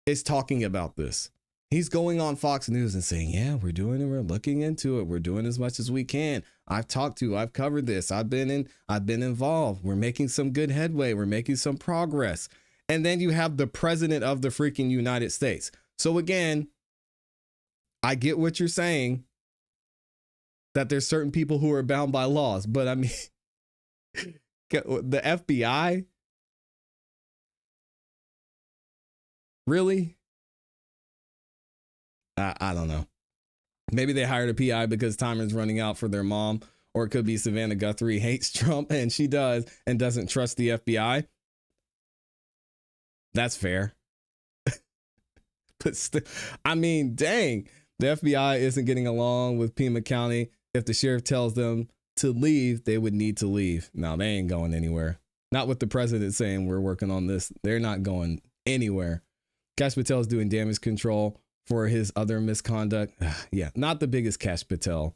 is talking about this. He's going on Fox News and saying, yeah, we're doing it. We're looking into it. We're doing as much as we can. I've covered this. I've been involved. We're making some good headway. We're making some progress. And then you have the president of the freaking United States. So again, I get what you're saying, that there's certain people who are bound by laws, but I mean, the FBI? Really? I don't know. Maybe they hired a PI because time is running out for their mom, or it could be Savannah Guthrie hates Trump and she does and doesn't trust the FBI. That's fair. But still, I mean, dang, the FBI isn't getting along with Pima County. If the sheriff tells them to leave, they would need to leave. No, they ain't going anywhere. Not with the president saying we're working on this. They're not going anywhere. Kash Patel's doing damage control for his other misconduct. Yeah, not the biggest Kash Patel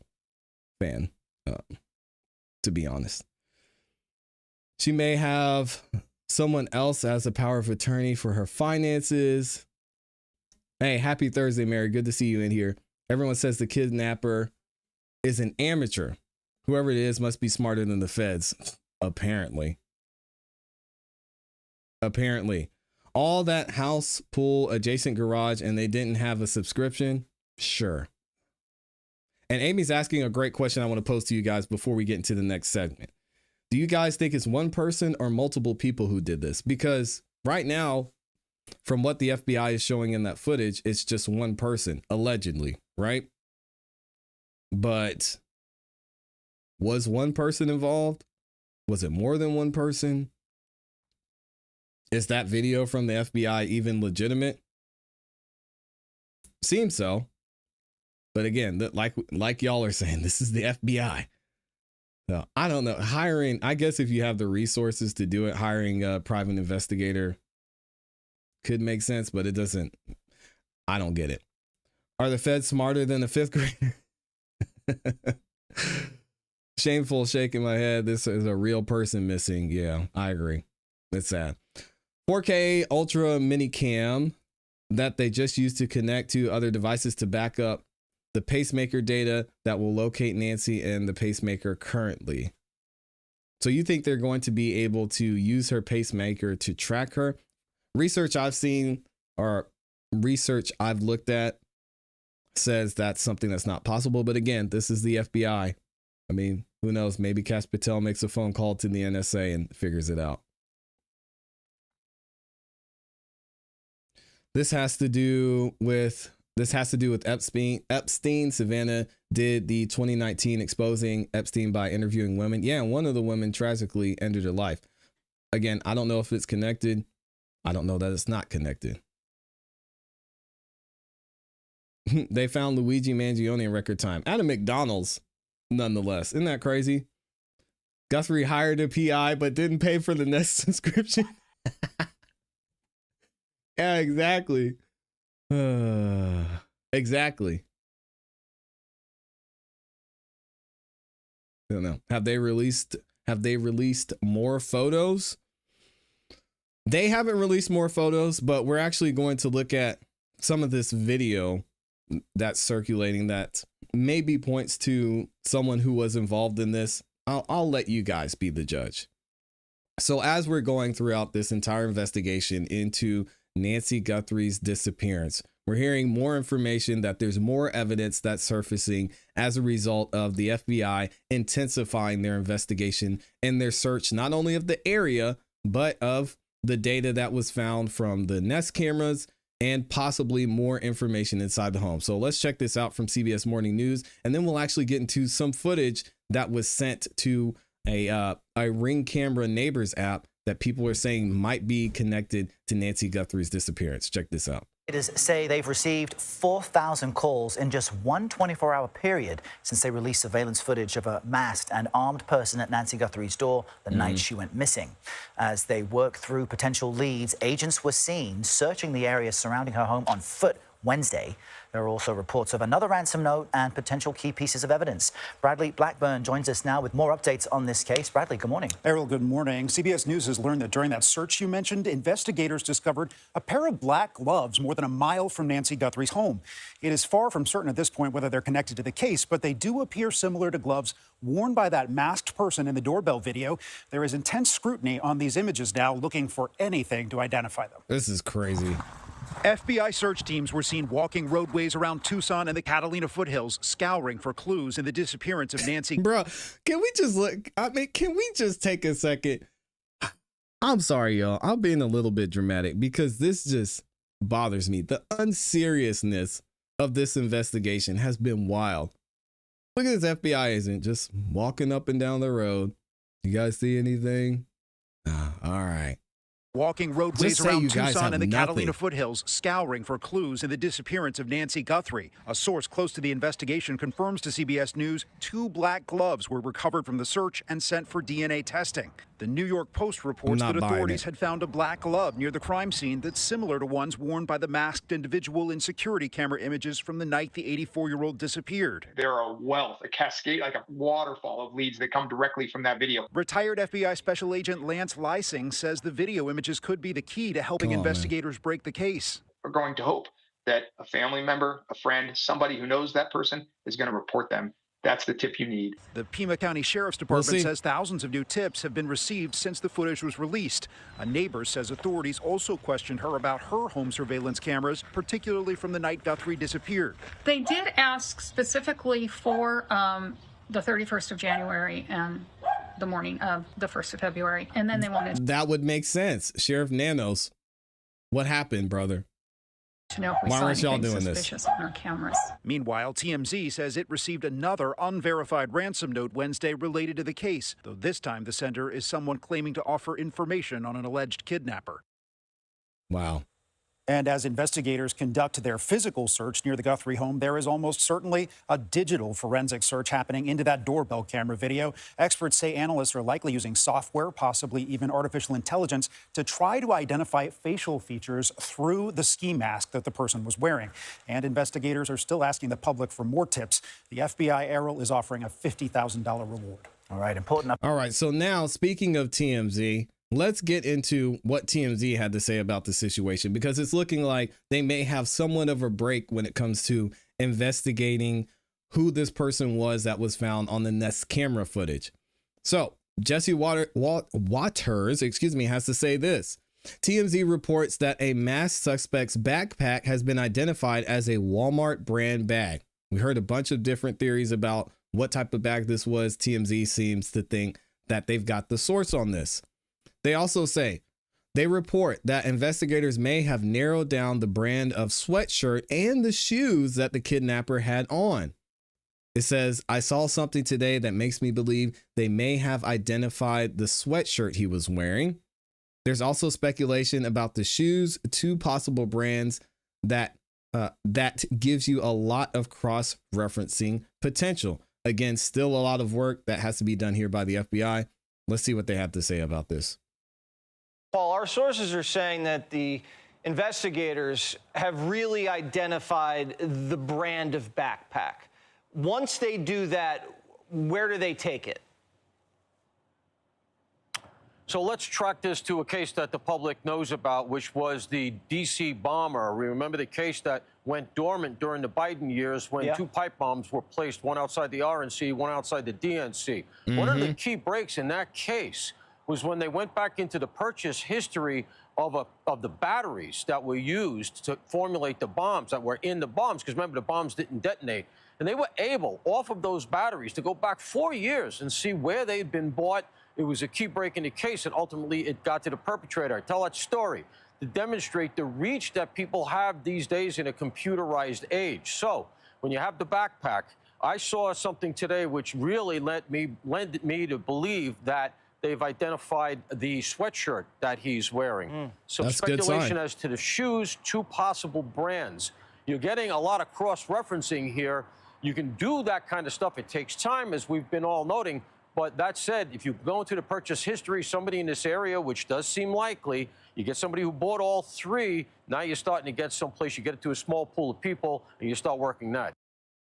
fan, to be honest. She may have someone else as a power of attorney for her finances. Hey, happy Thursday, Mary. Good to see you in here. Everyone says the kidnapper is an amateur. Whoever it is must be smarter than the feds. Apparently. All that house, pool, adjacent garage, and they didn't have a subscription? Sure. And Amy's asking a great question I want to pose to you guys before we get into the next segment. Do you guys think it's one person or multiple people who did this? Because right now, from what the FBI is showing in that footage, it's just one person, allegedly, right? But was one person involved? Was it more than one person? Is that video from the FBI even legitimate? Seems so. But again, like y'all are saying, this is the FBI. So I don't know. Hiring, I guess if you have the resources to do it, hiring a private investigator could make sense, but it doesn't. I don't get it. Are the feds smarter than a fifth grader? Shameful, shaking my head. This is a real person missing. Yeah, I agree. It's sad. 4K Ultra Mini Cam that they just used to connect to other devices to back up the pacemaker data that will locate Nancy and the pacemaker currently. So you think they're going to be able to use her pacemaker to track her? Research I've seen or research I've looked at says that's something that's not possible. But again, this is the FBI. I mean, who knows? Maybe Kash Patel makes a phone call to the NSA and figures it out. This has to do with Epstein. Savannah did the 2019 exposing Epstein by interviewing women. Yeah, and one of the women tragically ended her life. Again, I don't know if it's connected. I don't know that it's not connected. They found Luigi Mangione in record time at a McDonald's, nonetheless. Isn't that crazy? Guthrie hired a PI but didn't pay for the Nest subscription. Yeah, exactly. Exactly. I don't know. Have they released more photos? They haven't released more photos, but we're actually going to look at some of this video that's circulating that maybe points to someone who was involved in this. I'll let you guys be the judge. So as we're going throughout this entire investigation into Nancy Guthrie's disappearance, we're hearing more information that there's more evidence that's surfacing as a result of the FBI intensifying their investigation and their search, not only of the area, but of the data that was found from the Nest cameras and possibly more information inside the home. So let's check this out from CBS Morning News, and then we'll actually get into some footage that was sent to a Ring Camera Neighbors app that people are saying might be connected to Nancy Guthrie's disappearance. Check this out. Investigators say they've received 4,000 calls in just one 24-hour period since they released surveillance footage of a masked and armed person at Nancy Guthrie's door the night she went missing. As they work through potential leads, agents were seen searching the area surrounding her home on foot Wednesday. There are also reports of another ransom note and potential key pieces of evidence. Bradley Blackburn joins us now with more updates on this case. Bradley, good morning. Errol, good morning. CBS News has learned that during that search you mentioned, investigators discovered a pair of black gloves more than a mile from Nancy Guthrie's home. It is far from certain at this point whether they're connected to the case, but they do appear similar to gloves worn by that masked person in the doorbell video. There is intense scrutiny on these images now, looking for anything to identify them. This is crazy. FBI search teams were seen walking roadways around Tucson and the Catalina foothills, scouring for clues in the disappearance of Nancy. Bro, can we just look? I mean, can we just take a second? I'm sorry, y'all. I'm being a little bit dramatic because this just bothers me. The unseriousness of this investigation has been wild. Look at this FBI agent just walking up and down the road. You guys see anything? All right. Walking roadways around Tucson and the Catalina foothills, scouring for clues in the disappearance of Nancy Guthrie. A source close to the investigation confirms to CBS News 2 black gloves were recovered from the search and sent for DNA testing. The New York Post reports that authorities had found a black glove near the crime scene that's similar to ones worn by the masked individual in security camera images from the night the 84-year-old disappeared. There are a wealth, a cascade, like a waterfall of leads that come directly from that video. Retired FBI Special Agent Lance Lysing says the video images could be the key to helping investigators break the case. We're going to hope that a family member, a friend, somebody who knows that person is going to report them. That's the tip you need. The Pima County Sheriff's Department says thousands of new tips have been received since the footage was released. A neighbor says authorities also questioned her about her home surveillance cameras, particularly from the night Guthrie disappeared. They did ask specifically for the 31st of January and the morning of the 1st of February. And then they wanted that would make sense. Sheriff Nanos, what happened, brother? To know if we saw anything suspicious on our cameras. Meanwhile, TMZ says it received another unverified ransom note Wednesday related to the case, though this time the sender is someone claiming to offer information on an alleged kidnapper. Wow. And as investigators conduct their physical search near the Guthrie home, there is almost certainly a digital forensic search happening into that doorbell camera video. Experts say analysts are likely using software, possibly even artificial intelligence, to try to identify facial features through the ski mask that the person was wearing. And investigators are still asking the public for more tips. The FBI, Errol, is offering a $50,000 reward. All right, important. All right, so now speaking of TMZ, let's get into what TMZ had to say about the situation, because it's looking like they may have somewhat of a break when it comes to investigating who this person was that was found on the Nest camera footage. So Jesse Waters, has to say this. TMZ reports that a masked suspect's backpack has been identified as a Walmart brand bag. We heard a bunch of different theories about what type of bag this was. TMZ seems to think that they've got the source on this. They also say they report that investigators may have narrowed down the brand of sweatshirt and the shoes that the kidnapper had on. It says, I saw something today that makes me believe they may have identified the sweatshirt he was wearing. There's also speculation about the shoes, 2 possible brands that gives you a lot of cross-referencing potential. Again, still a lot of work that has to be done here by the FBI. Let's see what they have to say about this. Paul, our sources are saying that the investigators have really identified the brand of backpack. Once they do that, where do they take it? So let's track this to a case that the public knows about, which was the D.C. bomber. Remember the case that went dormant during the Biden years when two pipe bombs were placed, one outside the RNC, one outside the DNC. One of the key breaks in that case was when they went back into the purchase history of the batteries that were used to formulate the bombs that were in the bombs, because remember, the bombs didn't detonate. And they were able, off of those batteries, to go back 4 years and see where they'd been bought. It was a key break in the case, and ultimately it got to the perpetrator. I tell that story to demonstrate the reach that people have these days in a computerized age. So when you have the backpack, I saw something today which really led me to believe that they've identified the sweatshirt that he's wearing. Some speculation as to the shoes, two possible brands. You're getting a lot of cross-referencing here. You can do that kind of stuff. It takes time, as we've been all noting. But that said, if you go into the purchase history, somebody in this area, which does seem likely, you get somebody who bought all three, now you're starting to get someplace, you get it to a small pool of people, and you start working that.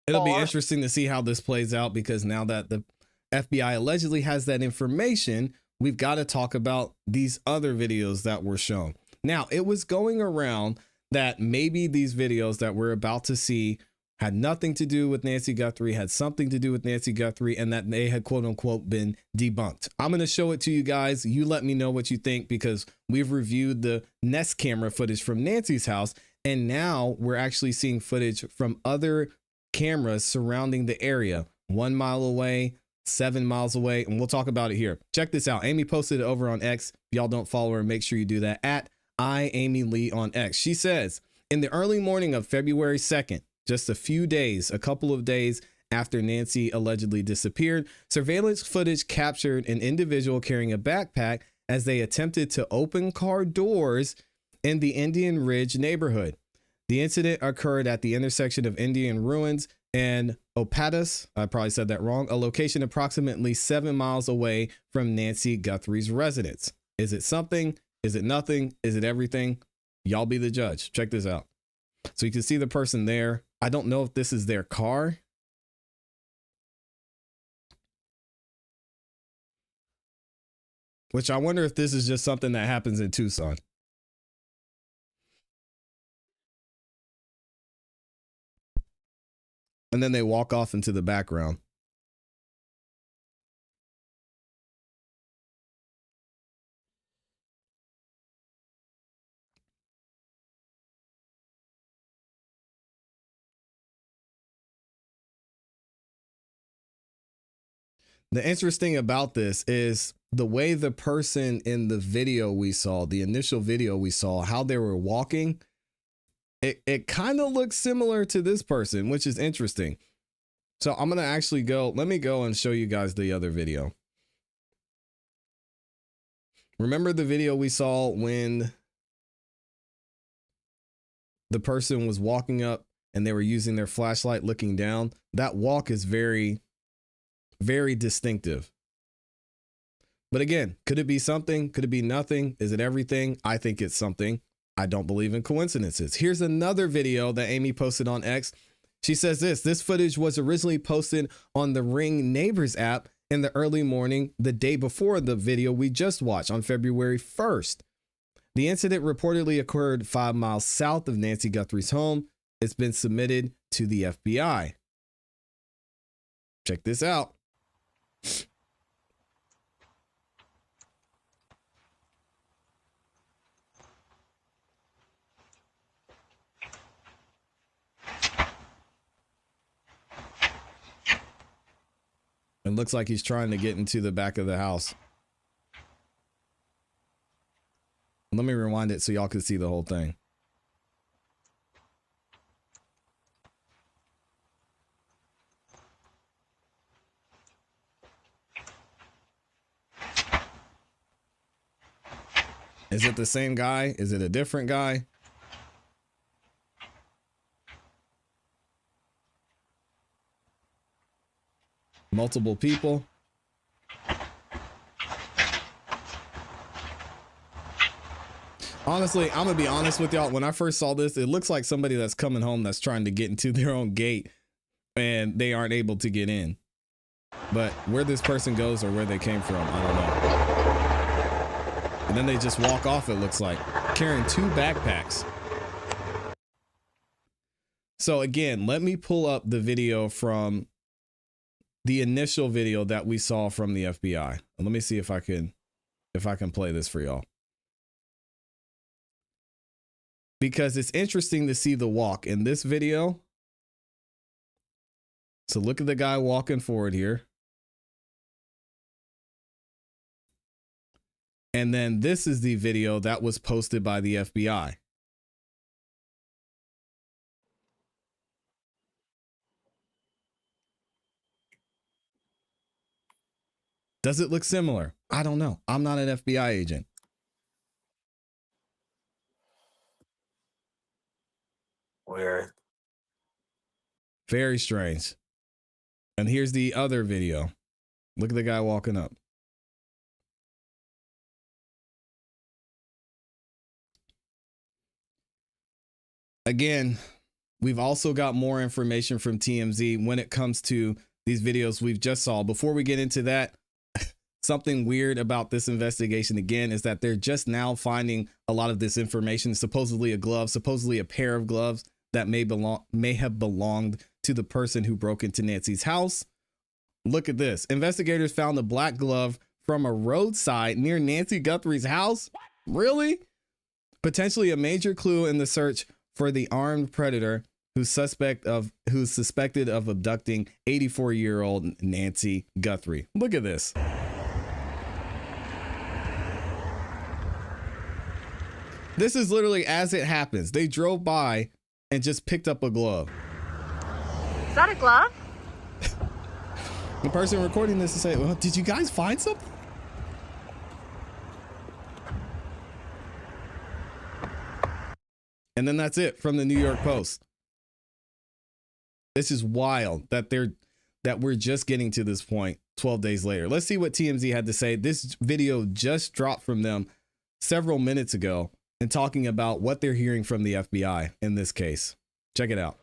It'll be interesting to see how this plays out, because now that the FBI allegedly has that information, we've got to talk about these other videos that were shown. Now, it was going around that maybe these videos that we're about to see had nothing to do with Nancy Guthrie, had something to do with Nancy Guthrie, and that they had quote unquote been debunked. I'm going to show it to you guys. You let me know what you think, because we've reviewed the Nest camera footage from Nancy's house, and now we're actually seeing footage from other cameras surrounding the area, 1 mile away, 7 miles away, and we'll talk about it here. Check this out. Amy posted it over on X. If y'all don't follow her, make sure you do that at @IamyLee on X. She says, in the early morning of February 2nd, just a couple of days after Nancy allegedly disappeared, surveillance footage captured an individual carrying a backpack as they attempted to open car doors in the Indian Ridge neighborhood. The incident occurred at the intersection of Indian Ruins and Opatus, I probably said that wrong, a location approximately 7 miles away from Nancy Guthrie's residence. Is it something? Is it nothing? Is it everything? Y'all be the judge. Check this out. So you can see the person there. I don't know if this is their car. Which I wonder if this is just something that happens in Tucson. And then they walk off into the background. The interesting thing about this is the way the person in the video we saw, the initial video we saw, how they were walking, it kind of looks similar to this person, which is interesting. So I'm going to actually let me go and show you guys the other video. Remember the video we saw when the person was walking up and they were using their flashlight looking down? That walk is very, very distinctive. But again, could it be something? Could it be nothing? Is it everything? I think it's something. I don't believe in coincidences. Here's another video that Amy posted on X. She says this footage was originally posted on the Ring Neighbors app in the early morning, the day before the video we just watched on February 1st. The incident reportedly occurred 5 miles south of Nancy Guthrie's home. It's been submitted to the FBI. Check this out. It looks like he's trying to get into the back of the house. Let me rewind it so y'all can see the whole thing. Is it the same guy? Is it a different guy? Multiple people. Honestly, I'm gonna be honest with y'all. When I first saw this, it looks like somebody that's coming home that's trying to get into their own gate and they aren't able to get in. But where this person goes or where they came from, I don't know. then they just walk off, it looks like, carrying 2 backpacks. So again, let me pull up the video from the initial video that we saw from the FBI. Let me see if I can play this for y'all. Because it's interesting to see the walk in this video. So look at the guy walking forward here. And then this is the video that was posted by the FBI. Does it look similar? I don't know. I'm not an FBI agent. Weird. Very strange. And here's the other video. Look at the guy walking up. Again, we've also got more information from TMZ when it comes to these videos we've just saw. Before we get into that, something weird about this investigation again is that they're just now finding a lot of this information, supposedly a glove, supposedly a pair of gloves that may have belonged to the person who broke into Nancy's house. Look at this. Investigators found a black glove from a roadside near Nancy Guthrie's house. Really? Potentially a major clue in the search for the armed predator who's suspected of abducting 84-year-old Nancy Guthrie. Look at this. This is literally as it happens. They drove by and just picked up a glove. Is that a glove? The person recording this is saying, well, did you guys find something? And then that's it from the New York Post. This is wild that we're just getting to this point 12 days later. Let's see what TMZ had to say. This video just dropped from them several minutes ago and talking about what they're hearing from the FBI in this case. Check it out.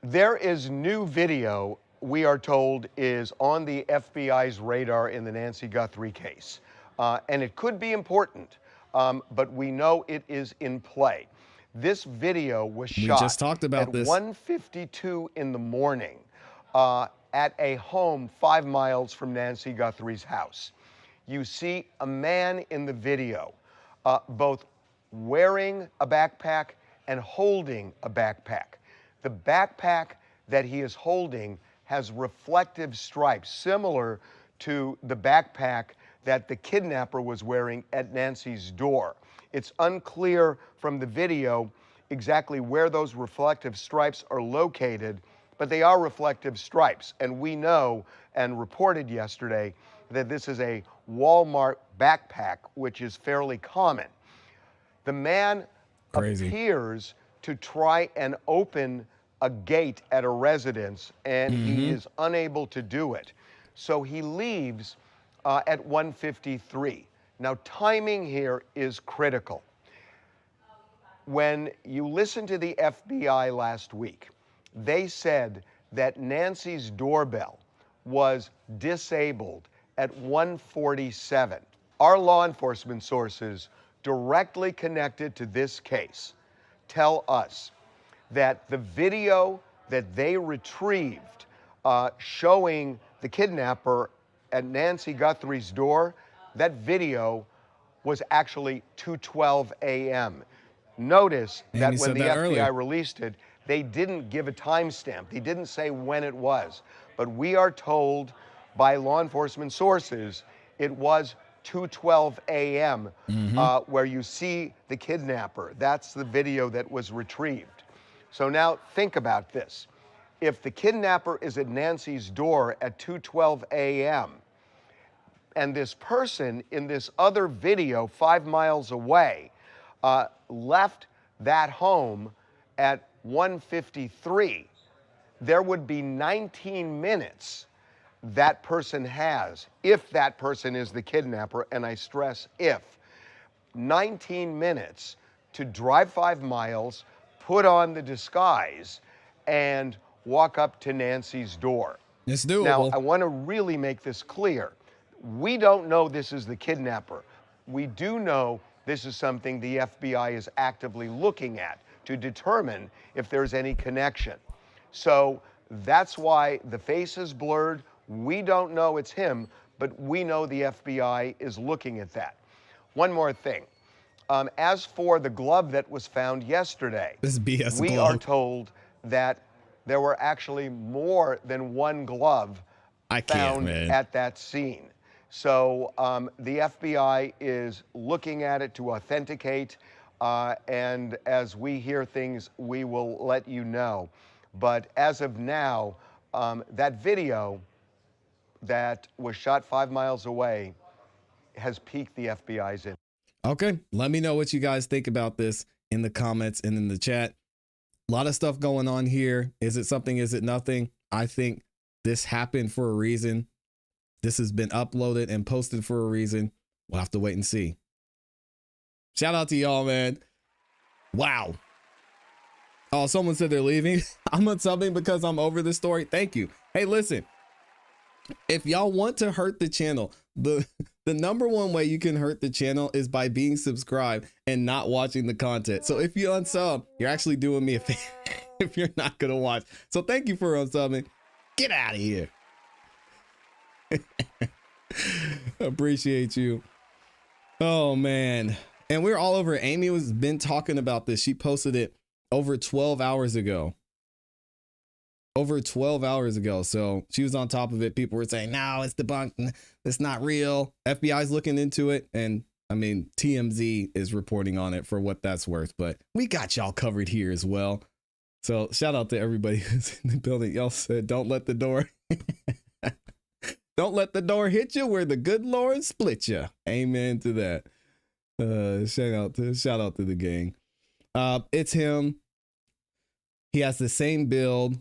There is new video, we are told, is on the FBI's radar in the Nancy Guthrie case. And it could be important, but we know it is in play. This video was shot just talked about at this. 1:52 in the morning at a home 5 miles from Nancy Guthrie's house. You see a man in the video both wearing a backpack and holding a backpack. The backpack that he is holding has reflective stripes similar to the backpack that the kidnapper was wearing at Nancy's door. It's unclear from the video exactly where those reflective stripes are located, but they are reflective stripes. And we know and reported yesterday that this is a Walmart backpack, which is fairly common. The man appears to try and open a gate at a residence, and he is unable to do it. So he leaves at 1:53. Now, timing here is critical. When you listen to the FBI last week, they said that Nancy's doorbell was disabled at 1:47. Our law enforcement sources directly connected to this case tell us that the video that they retrieved showing the kidnapper at Nancy Guthrie's door, that video was actually 2:12 a.m. Notice that when the FBI released it, they didn't give a timestamp. They didn't say when it was. But we are told by law enforcement sources it was 2:12 a.m. Where you see the kidnapper. That's the video that was retrieved. So now think about this. If the kidnapper is at Nancy's door at 2:12 a.m., and this person in this other video 5 miles away left that home at 1:53, there would be 19 minutes that person has, if that person is the kidnapper, and I stress if, 19 minutes to drive 5 miles, put on the disguise, and walk up to Nancy's door. It's doable. Now, I want to really make this clear. We don't know this is the kidnapper. We do know This is something the FBI is actively looking at to determine if there's any connection. So that's why the face is blurred. We don't know it's him, but we know the FBI is looking at that. One more thing. As for the glove that was found yesterday, this BS we glove. are told that there were actually more than one glove found at that scene. So the FBI is looking at it to authenticate, and as we hear things, we will let you know. But as of now, that video that was shot 5 miles away has piqued the FBI's interest. Okay, let me know what you guys think about this in the comments and in the chat. A lot of stuff going on here. Is it something? Is it nothing? I think this happened for a reason. This has been uploaded and posted for a reason. We'll have to wait and see. Shout out to y'all, man. Wow. Oh, someone said they're leaving. I'm unsubbing because I'm over this story. Thank you. Hey, listen. If y'all want to hurt the channel, the number one way you can hurt the channel is by being subscribed and not watching the content. So if you unsub, you're actually doing me a favor if you're not going to watch. So thank you for unsubbing. Get out of here. Appreciate you. Oh, man. And we're all over. Amy has been talking about this. She posted it over 12 hours ago. Over 12 hours ago. So she was on top of it. People were saying, no, it's debunked. It's not real. FBI's looking into it. And I mean, TMZ is reporting on it for what that's worth. But we got y'all covered here as well. So shout out to everybody who's in the building. Y'all said, don't let the door. Don't let the door hit you where the good Lord split you. Amen to that. Shout out to the gang. It's him. He has the same build.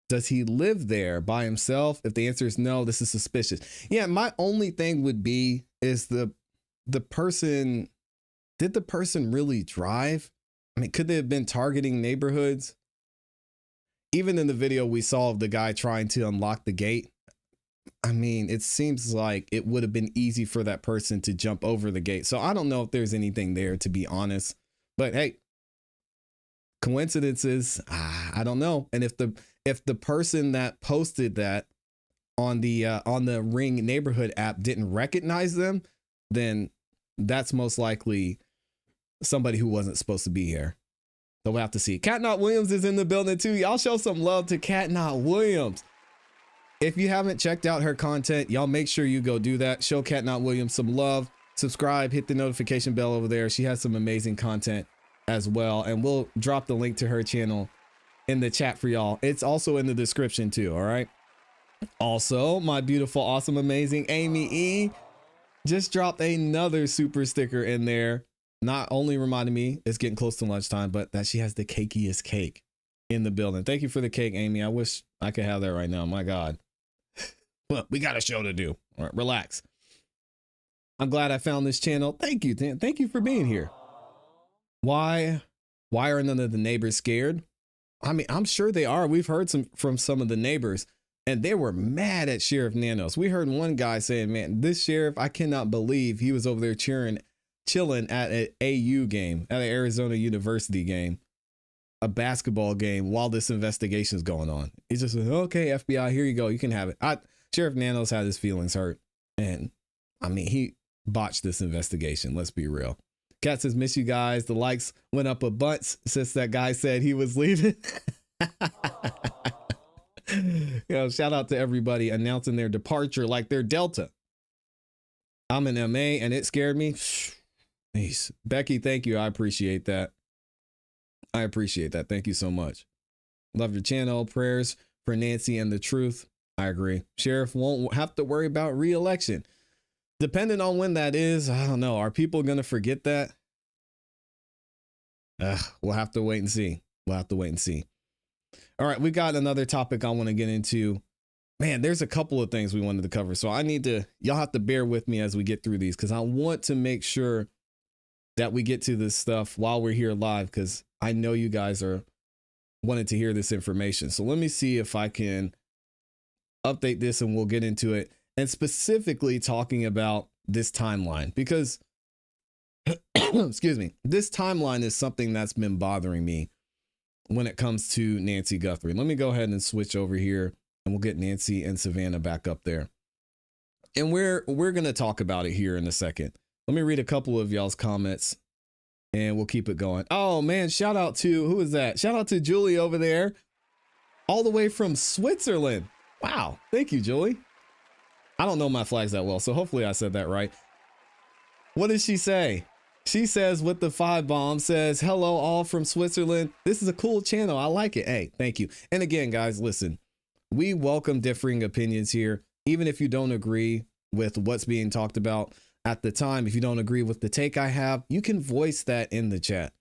Does he live there by himself? If the answer is no, this is suspicious. Yeah, my only thing would be is the person, did the person really drive? I mean, could they have been targeting neighborhoods? Even in the video we saw of the guy trying to unlock the gate, I mean, it seems like it would have been easy for that person to jump over the gate. So I don't know if there's anything there, to be honest. But hey, coincidences, I don't know. And if the person that posted that on the Ring neighborhood app didn't recognize them, then that's most likely somebody who wasn't supposed to be here. So we'll have to see. Cat Not Williams is in the building too. Y'all show some love to Cat Not Williams. If you haven't checked out her content, y'all make sure you go do that. Show Cat Not Williams some love. Subscribe, hit the notification bell over there. She has some amazing content as well. And we'll drop the link to her channel in the chat for y'all. It's also in the description too, all right? Also, my beautiful, awesome, amazing Amy E just dropped another super sticker in there. Not only reminding me it's getting close to lunchtime, but that she has the cakiest cake in the building. Thank you for the cake, Amy. I wish I could have that right now. My God. Well, we got a show to do. All right, relax. I'm glad I found this channel. Thank you, Dan. Thank you for being here. Why are none of the neighbors scared? I mean, I'm sure they are. We've heard from some of the neighbors, and they were mad at Sheriff Nanos. We heard one guy saying, man, this sheriff, I cannot believe he was over there chilling at an AU game, at an Arizona University game, a basketball game, while this investigation is going on. He's just like, okay, FBI, here you go. You can have it. Sheriff Nanos had his feelings hurt. And I mean, he botched this investigation. Let's be real. Cat says, miss you guys. The likes went up a bunch since that guy said he was leaving. Shout out to everybody announcing their departure like they're Delta. I'm an MA and it scared me. Jeez. Becky, thank you. I appreciate that. I appreciate that. Thank you so much. Love your channel. Prayers for Nancy and the truth. I agree. Sheriff won't have to worry about re-election. Depending on when that is, I don't know. Are people going to forget that? We'll have to wait and see. We'll have to wait and see. All right, we got another topic I want to get into. Man, there's a couple of things we wanted to cover. So y'all have to bear with me as we get through these, because I want to make sure that we get to this stuff while we're here live, because I know you guys are wanting to hear this information. So let me see if I can update this and we'll get into it. And specifically talking about this timeline, because excuse me, this timeline is something that's been bothering me when it comes to Nancy Guthrie. Let me go ahead and switch over here and we'll get Nancy and Savannah back up there. And we're going to talk about it here in a second. Let me read a couple of y'all's comments and we'll keep it going. Oh man, shout out to, who is that? Shout out to Julie over there, all the way from Switzerland. Wow. Thank you, Julie. I don't know my flags that well, so hopefully I said that right. What does she say? She says, with the 5 bomb, says, hello all from Switzerland. This is a cool channel. I like it. Hey, thank you. And again, guys, listen, we welcome differing opinions here. Even if you don't agree with what's being talked about at the time, if you don't agree with the take I have, you can voice that in the chat.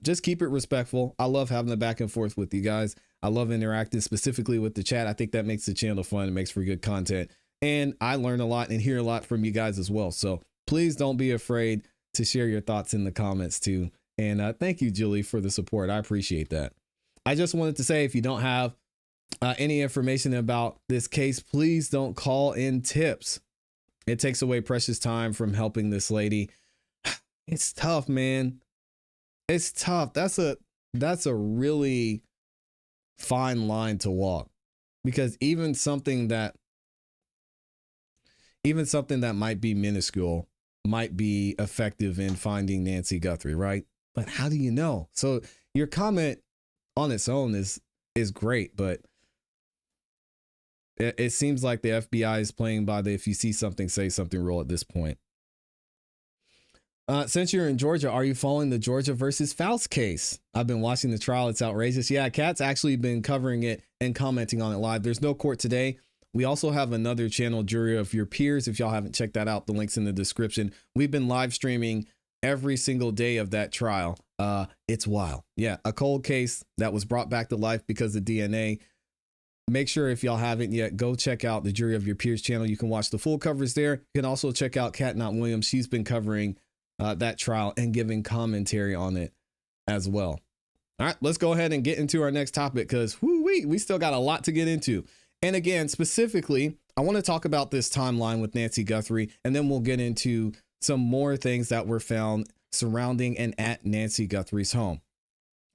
Just keep it respectful. I love having the back and forth with you guys. I love interacting specifically with the chat. I think that makes the channel fun. It makes for good content. And I learn a lot and hear a lot from you guys as well. So please don't be afraid to share your thoughts in the comments too. And thank you, Julie, for the support. I appreciate that. I just wanted to say, if you don't have any information about this case, please don't call in tips. It takes away precious time from helping this lady. It's tough, man. It's tough. That's a really fine line to walk, because even something that might be minuscule might be effective in finding Nancy Guthrie, right? But how do you know? So your comment on its own is great, but it seems like the FBI is playing by the if you see something, say something rule at this point. Since you're in Georgia, are you following the Georgia versus Faust case? I've been watching the trial. It's outrageous. Yeah, Kat's actually been covering it and commenting on it live. There's no court today. We also have another channel, Jury of Your Peers. If y'all haven't checked that out, the link's in the description. We've been live streaming every single day of that trial. It's wild. Yeah, a cold case that was brought back to life because of DNA. Make sure, if y'all haven't yet, go check out the Jury of Your Peers channel. You can watch the full coverage there. You can also check out Kat Not Williams. She's been covering that trial and giving commentary on it as well. All right, let's go ahead and get into our next topic, because we still got a lot to get into. And again, specifically, I want to talk about this timeline with Nancy Guthrie, and then we'll get into some more things that were found surrounding and at Nancy Guthrie's home.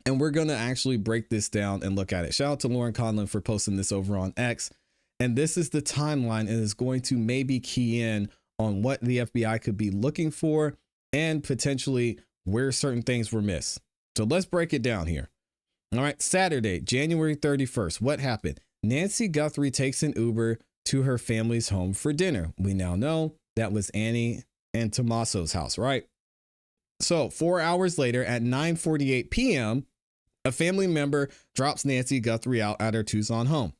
And we're going to actually break this down and look at it. Shout out to Lauren Conlon for posting this over on X. And this is the timeline, and is going to maybe key in on what the FBI could be looking for and potentially where certain things were missed. So let's break it down here. All right, Saturday, January 31st. What happened? Nancy Guthrie takes an Uber to her family's home for dinner. We now know that was Annie and Tommaso's house, right? So 4 hours later at 9:48 p.m., a family member drops Nancy Guthrie out at her Tucson home.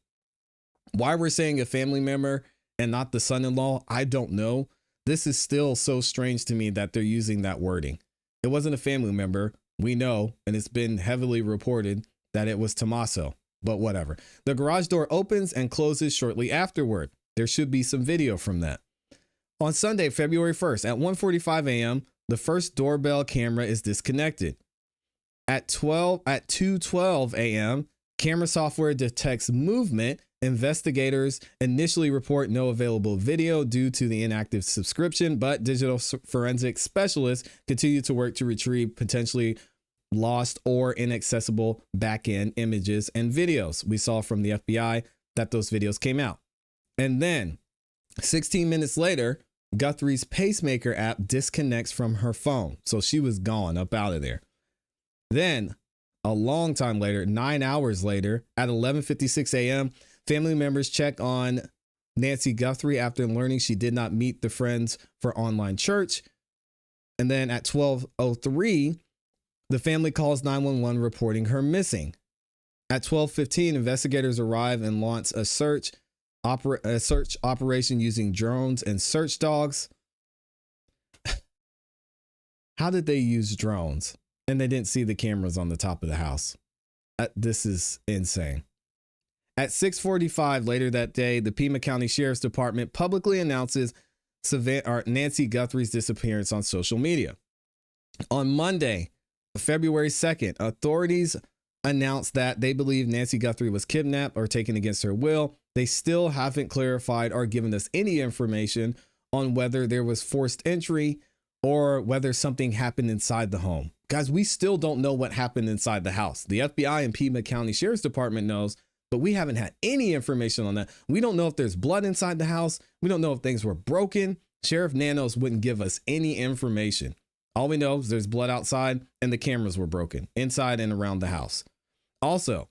Why we're saying a family member and not the son-in-law, I don't know. This is still so strange to me that they're using that wording. It wasn't a family member. We know, and it's been heavily reported, that it was Tommaso, but whatever. The garage door opens and closes shortly afterward. There should be some video from that. On Sunday, February 1st at 1:45 a.m., the first doorbell camera is disconnected. At 2:12 a.m., camera software detects movement. Investigators initially report no available video due to the inactive subscription, but digital forensic specialists continue to work to retrieve potentially lost or inaccessible back-end images and videos. We saw from the FBI that those videos came out. And then 16 minutes later, Guthrie's pacemaker app disconnects from her phone. So she was gone, up out of there. Then a long time later, 9 hours later, at 11:56 a.m., family members check on Nancy Guthrie after learning she did not meet the friends for online church. And then at 12:03, the family calls 911 reporting her missing. At 12:15, investigators arrive and launch a search operation using drones and search dogs. How did they use drones? And they didn't see the cameras on the top of the house. This is insane. At 6:45 later that day, the Pima County Sheriff's Department publicly announces Nancy Guthrie's disappearance on social media. On Monday, February 2nd, authorities announced that they believe Nancy Guthrie was kidnapped or taken against her will. They still haven't clarified or given us any information on whether there was forced entry or whether something happened inside the home. Guys, we still don't know what happened inside the house. The FBI and Pima County Sheriff's Department knows, but we haven't had any information on that. We don't know if there's blood inside the house. We don't know if things were broken. Sheriff Nanos wouldn't give us any information. All we know is there's blood outside and the cameras were broken inside and around the house. Also,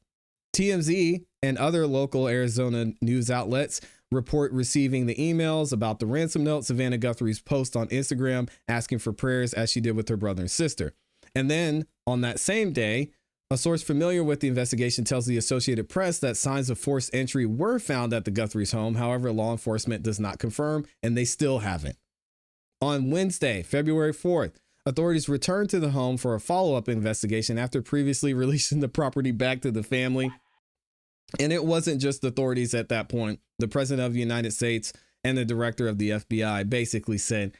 TMZ and other local Arizona news outlets report receiving the emails about the ransom note, Savannah Guthrie's post on Instagram asking for prayers as she did with her brother and sister. And then on that same day, a source familiar with the investigation tells the Associated Press that signs of forced entry were found at the Guthries' home. However, law enforcement does not confirm, and they still haven't. On Wednesday, February 4th, authorities returned to the home for a follow-up investigation after previously releasing the property back to the family. And it wasn't just authorities at that point. The President of the United States and the Director of the FBI basically said,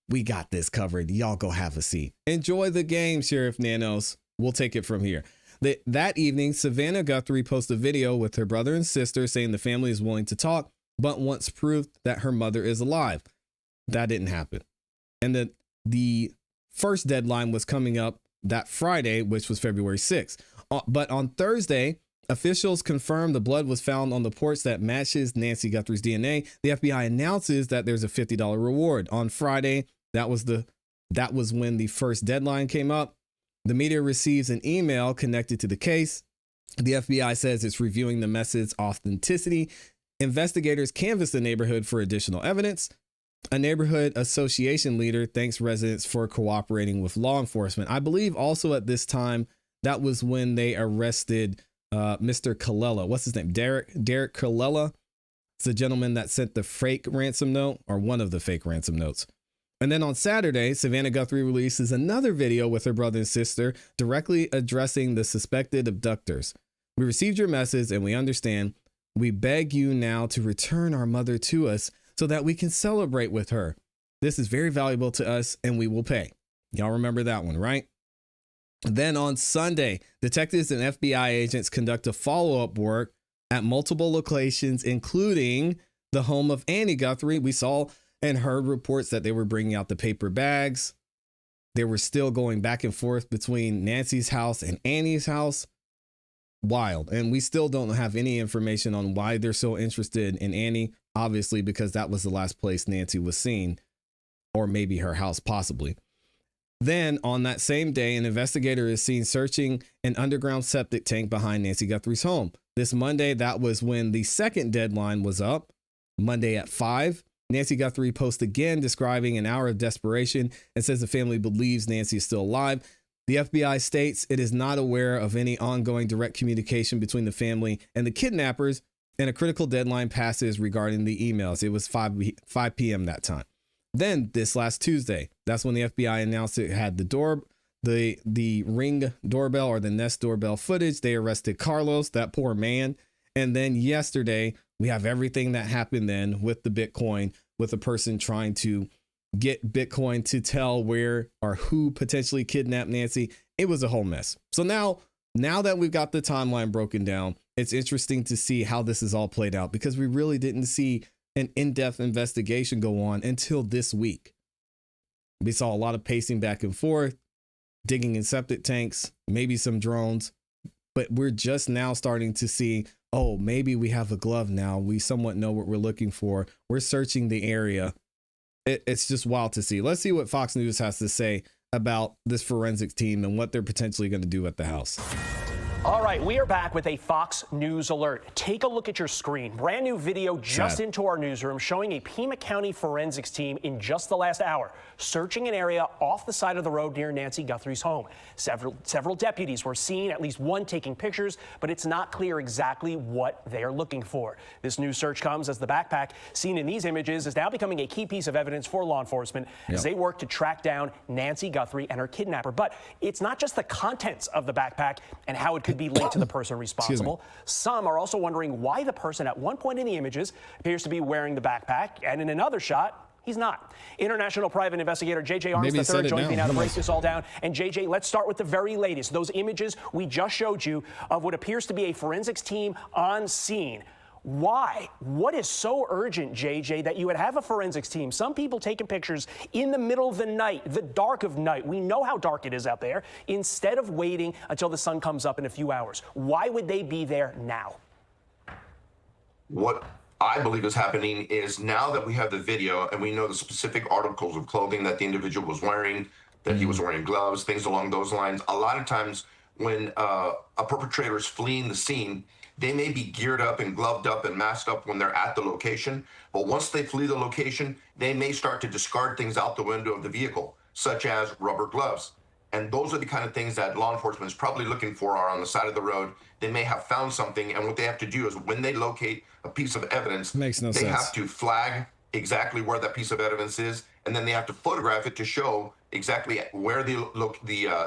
"We got this covered. Y'all go have a seat. Enjoy the game, Sheriff Nanos. We'll take it from here." That evening, Savannah Guthrie posted a video with her brother and sister saying the family is willing to talk, but wants proof that her mother is alive. That didn't happen. And the first deadline was coming up that Friday, which was February 6th. But on Thursday, officials confirmed the blood was found on the porch that matches Nancy Guthrie's DNA. The FBI announces that there's a $50 reward. On Friday, that was when the first deadline came up. The media receives an email connected to the case. The FBI says it's reviewing the message authenticity. Investigators canvass the neighborhood for additional evidence. A neighborhood association leader thanks residents for cooperating with law enforcement. I believe also at this time, that was when they arrested Mr. Colella. What's his name? Derek Colella. It's the gentleman that sent the fake ransom note, or one of the fake ransom notes. And then on Saturday, Savannah Guthrie releases another video with her brother and sister directly addressing the suspected abductors. "We received your message and we understand. We beg you now to return our mother to us so that we can celebrate with her. This is very valuable to us and we will pay." Y'all remember that one, right? Then on Sunday, detectives and FBI agents conduct a follow-up work at multiple locations, including the home of Annie Guthrie. We saw and heard reports that they were bringing out the paper bags. They were still going back and forth between Nancy's house and Annie's house. Wild. And we still don't have any information on why they're so interested in Annie, obviously, because that was the last place Nancy was seen, or maybe her house possibly. Then on that same day, an investigator is seen searching an underground septic tank behind Nancy Guthrie's home. This Monday, that was when the second deadline was up. Monday at 5, Nancy Guthrie posts again describing an hour of desperation and says the family believes Nancy is still alive. The FBI states it is not aware of any ongoing direct communication between the family and the kidnappers, and a critical deadline passes regarding the emails. It was 5 p.m. that time. Then this last Tuesday, that's when the FBI announced it had the Ring doorbell or the Nest doorbell footage. They arrested Carlos, that poor man. And then yesterday, we have everything that happened then with the Bitcoin, with a person trying to get Bitcoin to tell where or who potentially kidnapped Nancy. It was a whole mess. So now that we've got the timeline broken down, it's interesting to see how this is all played out, because we really didn't see an in-depth investigation go on until this week. We saw a lot of pacing back and forth, digging in septic tanks, maybe some drones, but we're just now starting to see, oh, maybe we have a glove now. We somewhat know what we're looking for. We're searching the area. It's just wild to see. Let's see what Fox News has to say about this forensics team and what they're potentially going to do at the house. All right, we are back with a Fox News alert. Take a look at your screen. Brand new video just into our newsroom showing a Pima County forensics team in just the last hour searching an area off the side of the road near Nancy Guthrie's home. Several deputies were seen, at least one taking pictures, but it's not clear exactly what they are looking for. This new search comes as the backpack seen in these images is now becoming a key piece of evidence for law enforcement as they work to track down Nancy Guthrie and her kidnapper. But it's not just the contents of the backpack and how it could be linked to the person responsible. Some are also wondering why the person at one point in the images appears to be wearing the backpack, and in another shot, he's not. International private investigator J.J. Arms III joins me now to break this all down. And J.J., let's start with the very latest. Those images we just showed you of what appears to be a forensics team on scene. Why? What is so urgent, JJ, that you would have a forensics team? Some people taking pictures in the middle of the night, the dark of night. We know how dark it is out there. Instead of waiting until the sun comes up in a few hours, why would they be there now? What I believe is happening is now that we have the video and we know the specific articles of clothing that the individual was wearing, that he was wearing gloves, things along those lines. A lot of times when a perpetrator is fleeing the scene, they may be geared up and gloved up and masked up when they're at the location, but once they flee the location, they may start to discard things out the window of the vehicle, such as rubber gloves. And those are the kind of things that law enforcement is probably looking for are on the side of the road. They may have found something, and what they have to do is when they locate a piece of evidence, Makes no they sense. have to flag exactly where that piece of evidence is, and then they have to photograph it to show exactly where the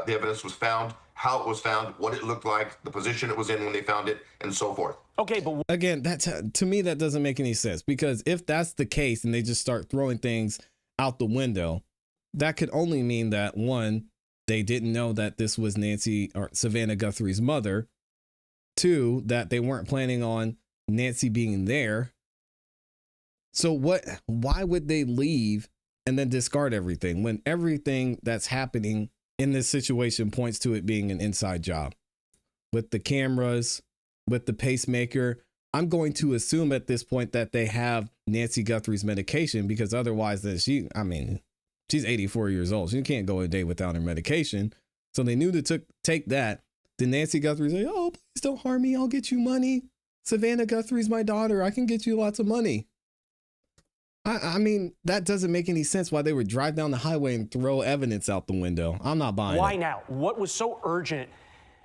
evidence was found, how it was found, what it looked like, the position it was in when they found it, and so forth. Okay, but again, to me, that doesn't make any sense, because if that's the case and they just start throwing things out the window, that could only mean that, one, they didn't know that this was Nancy or Savannah Guthrie's mother. Two, that they weren't planning on Nancy being there. So why would they leave and then discard everything when everything that's happening in this situation points to it being an inside job? With the cameras, with the pacemaker, I'm going to assume at this point that they have Nancy Guthrie's medication, because otherwise she's 84 years old. She can't go a day without her medication. So they knew to take that. Then Nancy Guthrie say, "Oh, please don't harm me. I'll get you money. Savannah Guthrie's my daughter. I can get you lots of money." I mean, that doesn't make any sense why they would drive down the highway and throw evidence out the window. I'm not buying it. Why now? What was so urgent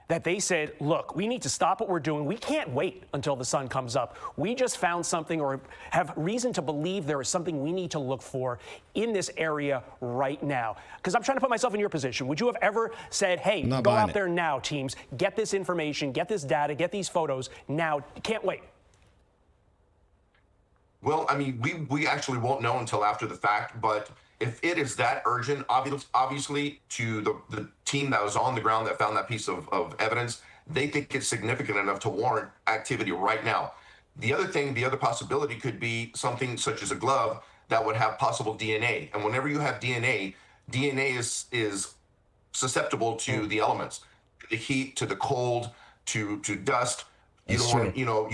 that they said, look, we need to stop what we're doing. We can't wait until the sun comes up. We just found something or have reason to believe there is something we need to look for in this area right now. Because I'm trying to put myself in your position. Would you have ever said, hey, go out there now, teams, get this information, get this data, get these photos now? Can't wait. Well, I mean, we actually won't know until after the fact, but if it is that urgent, obviously to the team that was on the ground that found that piece of evidence, they think it's significant enough to warrant activity right now. The other possibility could be something such as a glove that would have possible DNA. And whenever you have DNA is susceptible to the elements, to the heat, to the cold, to dust. You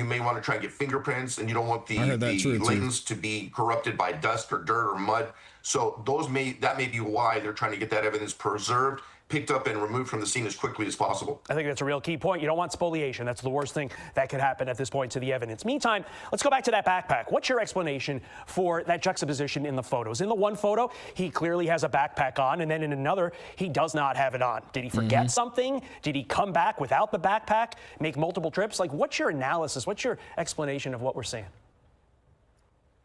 may want to try and get fingerprints, and you don't want the latents to be corrupted by dust or dirt or mud. So that may be why they're trying to get that evidence preserved, picked up, and removed from the scene as quickly as possible. I think that's a real key point. You don't want spoliation. That's the worst thing that could happen at this point to the evidence. Meantime, let's go back to that backpack. What's your explanation for that juxtaposition in the photos? In the one photo, he clearly has a backpack on, and then in another, he does not have it on. Did he forget something? Did he come back without the backpack, make multiple trips? Like, what's your analysis? What's your explanation of what we're seeing?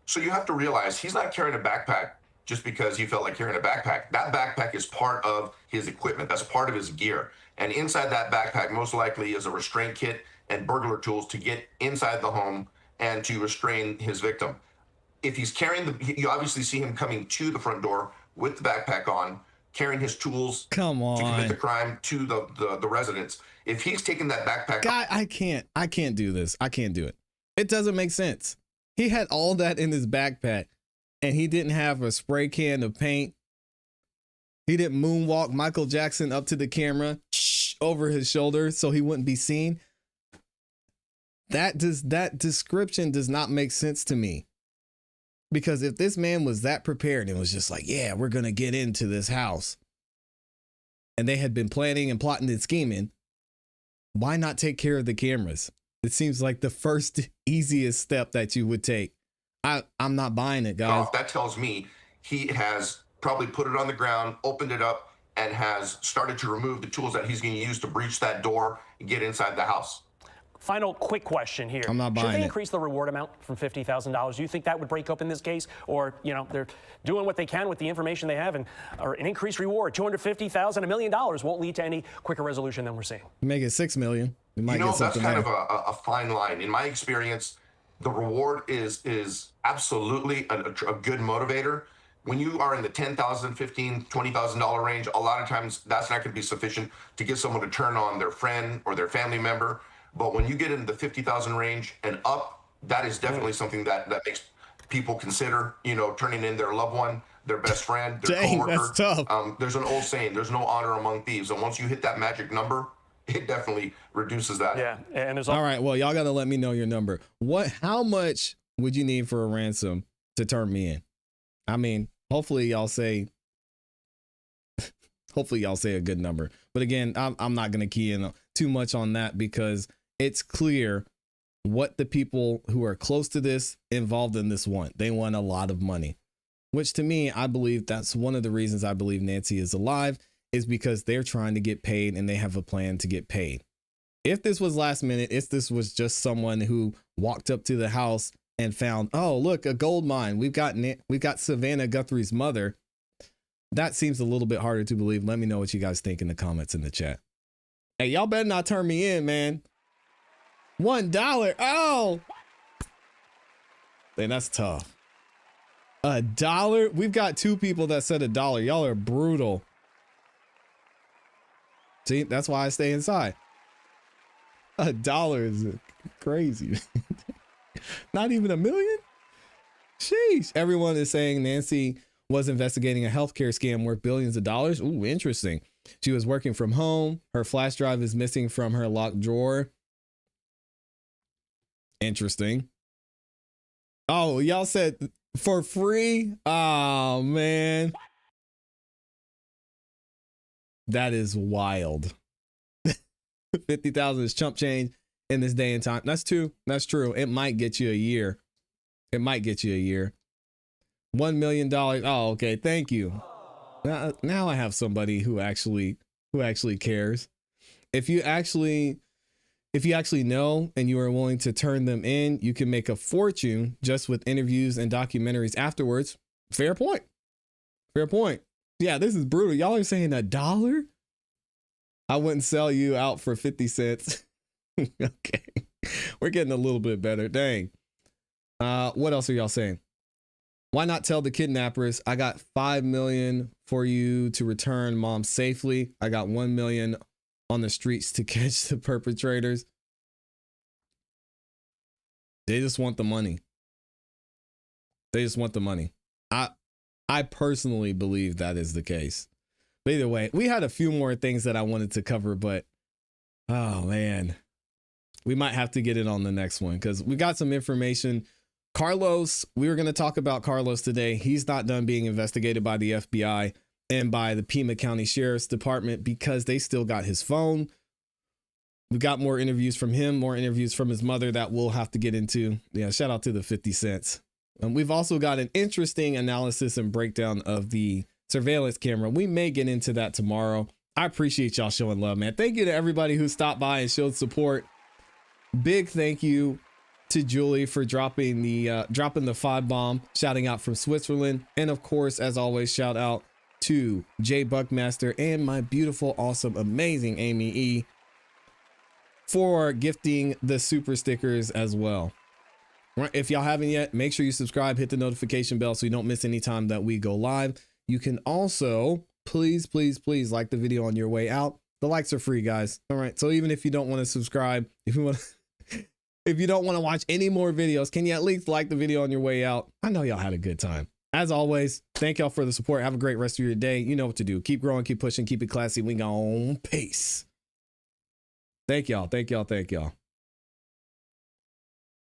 So you have to realize he's not carrying a backpack just because he felt like carrying a backpack. That backpack is part of his equipment. That's part of his gear. And inside that backpack, most likely, is a restraint kit and burglar tools to get inside the home and to restrain his victim. If he's carrying you obviously see him coming to the front door with the backpack on, carrying his tools to commit the crime to the residence. If he's taking that backpack... Guy, I can't do this. I can't do it. It doesn't make sense. He had all that in his backpack, and he didn't have a spray can of paint. He didn't moonwalk Michael Jackson up to the camera over his shoulder so he wouldn't be seen. That description does not make sense to me. Because if this man was that prepared and was just like, yeah, we're going to get into this house, and they had been planning and plotting and scheming, why not take care of the cameras? It seems like the first easiest step that you would take. I'm not buying it, guys. That tells me he has probably put it on the ground, opened it up, and has started to remove the tools that he's going to use to breach that door and get inside the house. Final quick question here. I'm not buying it. Should they increase the reward amount from $50,000? Do you think that would break up in this case? Or, they're doing what they can with the information they have, or an increased reward, $250,000, $1 million won't lead to any quicker resolution than we're seeing. Make it $6 million. We might get something that's kind there. of a fine line. In my experience, the reward is absolutely a good motivator. When you are in the $10,000, $15,000, $20,000 range, a lot of times that's not going to be sufficient to get someone to turn on their friend or their family member. But when you get into the $50,000 range and up, that is definitely something that makes people consider, turning in their loved one, their best friend, their coworker. That's tough. There's an old saying, there's no honor among thieves. And once you hit that magic number, it definitely reduces that. Yeah, and there's all right. Well, y'all got to let me know your number. How much would you need for a ransom to turn me in? I mean, hopefully y'all say a good number. But again, I'm not going to key in too much on that because it's clear what the people who are close to this, involved in this want. They want a lot of money, which to me, I believe that's one of the reasons I believe Nancy is alive, is because they're trying to get paid and they have a plan to get paid. If this was last minute, if this was just someone who walked up to the house and found, oh, look, a gold mine. We've got Savannah Guthrie's mother. That seems a little bit harder to believe. Let me know what you guys think in the comments in the chat. Hey, y'all better not turn me in, man. $1. Oh, man, that's tough. $1. We've got 2 people that said $1. Y'all are brutal. See, that's why I stay inside. $1 is crazy. Not even $1 million. Sheesh. Everyone is saying Nancy was investigating a healthcare scam worth billions of dollars. Ooh, interesting. She was working from home. Her flash drive is missing from her locked drawer. Interesting. Oh, y'all said for free? Oh, man. That is wild. 50,000 is chump change in this day and time. That's true. That's true. It might get you a year. It might get you a year. $1 million. Oh, okay. Thank you. Now I have somebody who actually cares. If you actually know and you are willing to turn them in, you can make a fortune just with interviews and documentaries afterwards. Fair point. Fair point. Yeah, this is brutal. Y'all are saying $1? I wouldn't sell you out for 50 cents. Okay. We're getting a little bit better. Dang. What else are y'all saying? Why not tell the kidnappers, I got $5 million for you to return mom safely. I got $1 million on the streets to catch the perpetrators. They just want the money. They just want the money. I personally believe that is the case. But either way, we had a few more things that I wanted to cover, but oh man, we might have to get it on the next one because we got some information. Carlos, we were going to talk about Carlos today. He's not done being investigated by the FBI and by the Pima County Sheriff's Department because they still got his phone. We got more interviews from him, more interviews from his mother that we'll have to get into. Yeah, shout out to the 50 cents. We've also got an interesting analysis and breakdown of the surveillance camera. We may get into that tomorrow. I appreciate y'all showing love, man. Thank you to everybody who stopped by and showed support. Big thank you to Julie for dropping the 5 bomb, shouting out from Switzerland. And of course, as always, shout out to Jay Buckmaster and my beautiful, awesome, amazing Amy E for gifting the super stickers as well. If y'all haven't yet, make sure you subscribe, hit the notification bell so you don't miss any time that we go live. You can also please like the video on your way out. The likes are free, guys. All right. So even if you don't want to subscribe, if you don't want to watch any more videos, can you at least like the video on your way out? I know y'all had a good time. As always, thank y'all for the support. Have a great rest of your day. You know what to do. Keep growing, keep pushing, keep it classy. We gone. Peace. Thank y'all.